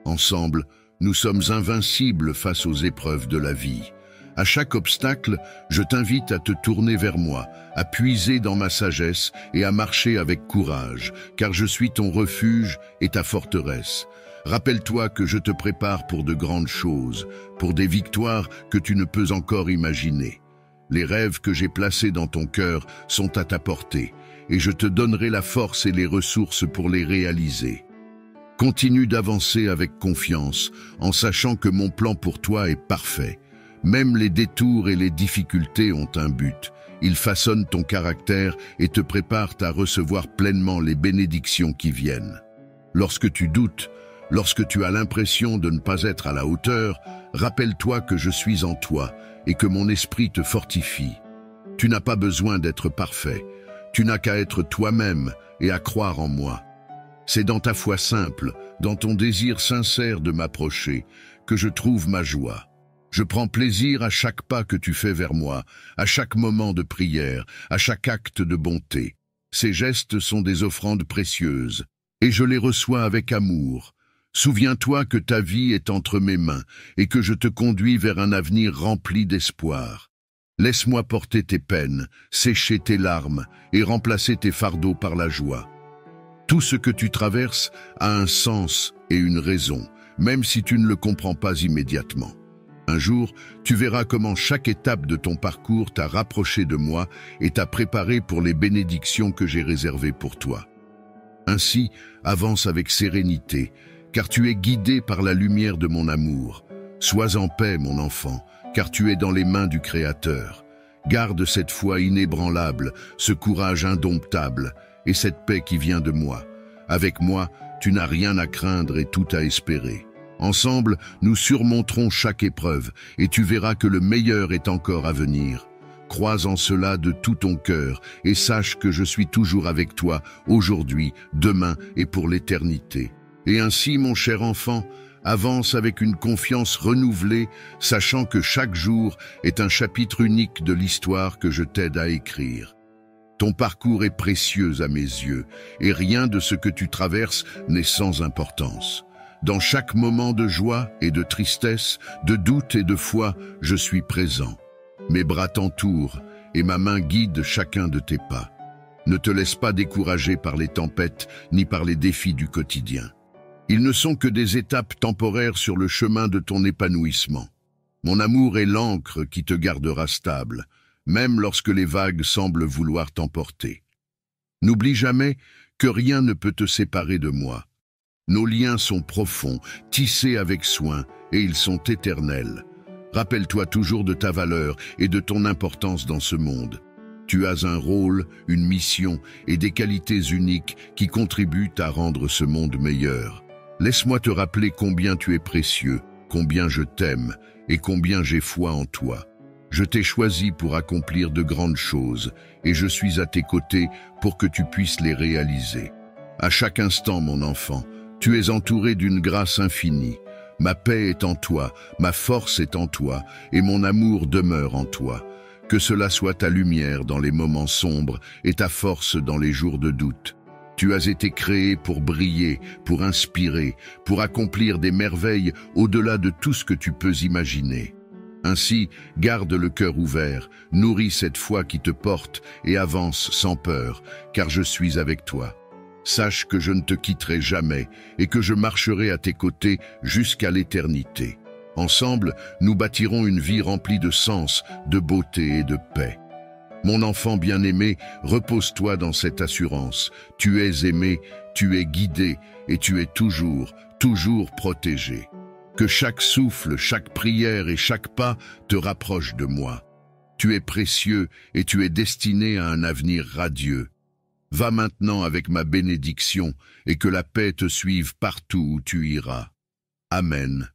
Ensemble, nous sommes invincibles face aux épreuves de la vie. À chaque obstacle, je t'invite à te tourner vers moi, à puiser dans ma sagesse et à marcher avec courage, car je suis ton refuge et ta forteresse. Rappelle-toi que je te prépare pour de grandes choses, pour des victoires que tu ne peux encore imaginer. Les rêves que j'ai placés dans ton cœur sont à ta portée, et je te donnerai la force et les ressources pour les réaliser. Continue d'avancer avec confiance, en sachant que mon plan pour toi est parfait. Même les détours et les difficultés ont un but. Ils façonnent ton caractère et te préparent à recevoir pleinement les bénédictions qui viennent. Lorsque tu doutes, lorsque tu as l'impression de ne pas être à la hauteur, rappelle-toi que je suis en toi et que mon esprit te fortifie. Tu n'as pas besoin d'être parfait. Tu n'as qu'à être toi-même et à croire en moi. C'est dans ta foi simple, dans ton désir sincère de m'approcher, que je trouve ma joie. Je prends plaisir à chaque pas que tu fais vers moi, à chaque moment de prière, à chaque acte de bonté. Ces gestes sont des offrandes précieuses, et je les reçois avec amour. Souviens-toi que ta vie est entre mes mains, et que je te conduis vers un avenir rempli d'espoir. Laisse-moi porter tes peines, sécher tes larmes, et remplacer tes fardeaux par la joie. Tout ce que tu traverses a un sens et une raison, même si tu ne le comprends pas immédiatement. Un jour, tu verras comment chaque étape de ton parcours t'a rapproché de moi et t'a préparé pour les bénédictions que j'ai réservées pour toi. Ainsi, avance avec sérénité, car tu es guidé par la lumière de mon amour. Sois en paix, mon enfant, car tu es dans les mains du Créateur. Garde cette foi inébranlable, ce courage indomptable, et cette paix qui vient de moi. Avec moi, tu n'as rien à craindre et tout à espérer. Ensemble, nous surmonterons chaque épreuve, et tu verras que le meilleur est encore à venir. Crois en cela de tout ton cœur, et sache que je suis toujours avec toi, aujourd'hui, demain et pour l'éternité. Et ainsi, mon cher enfant, avance avec une confiance renouvelée, sachant que chaque jour est un chapitre unique de l'histoire que je t'aide à écrire. Ton parcours est précieux à mes yeux, et rien de ce que tu traverses n'est sans importance. Dans chaque moment de joie et de tristesse, de doute et de foi, je suis présent. Mes bras t'entourent, et ma main guide chacun de tes pas. Ne te laisse pas décourager par les tempêtes, ni par les défis du quotidien. Ils ne sont que des étapes temporaires sur le chemin de ton épanouissement. Mon amour est l'ancre qui te gardera stable, même lorsque les vagues semblent vouloir t'emporter. N'oublie jamais que rien ne peut te séparer de moi. Nos liens sont profonds, tissés avec soin, et ils sont éternels. Rappelle-toi toujours de ta valeur et de ton importance dans ce monde. Tu as un rôle, une mission et des qualités uniques qui contribuent à rendre ce monde meilleur. Laisse-moi te rappeler combien tu es précieux, combien je t'aime et combien j'ai foi en toi. Je t'ai choisi pour accomplir de grandes choses et je suis à tes côtés pour que tu puisses les réaliser. À chaque instant, mon enfant, tu es entouré d'une grâce infinie. Ma paix est en toi, ma force est en toi, et mon amour demeure en toi. Que cela soit ta lumière dans les moments sombres et ta force dans les jours de doute. Tu as été créé pour briller, pour inspirer, pour accomplir des merveilles au-delà de tout ce que tu peux imaginer. Ainsi, garde le cœur ouvert, nourris cette foi qui te porte et avance sans peur, car je suis avec toi. Sache que je ne te quitterai jamais et que je marcherai à tes côtés jusqu'à l'éternité. Ensemble, nous bâtirons une vie remplie de sens, de beauté et de paix. Mon enfant bien-aimé, repose-toi dans cette assurance. Tu es aimé, tu es guidé et tu es toujours, toujours protégé. Que chaque souffle, chaque prière et chaque pas te rapproche de moi. Tu es précieux et tu es destiné à un avenir radieux. Va maintenant avec ma bénédiction et que la paix te suive partout où tu iras. Amen.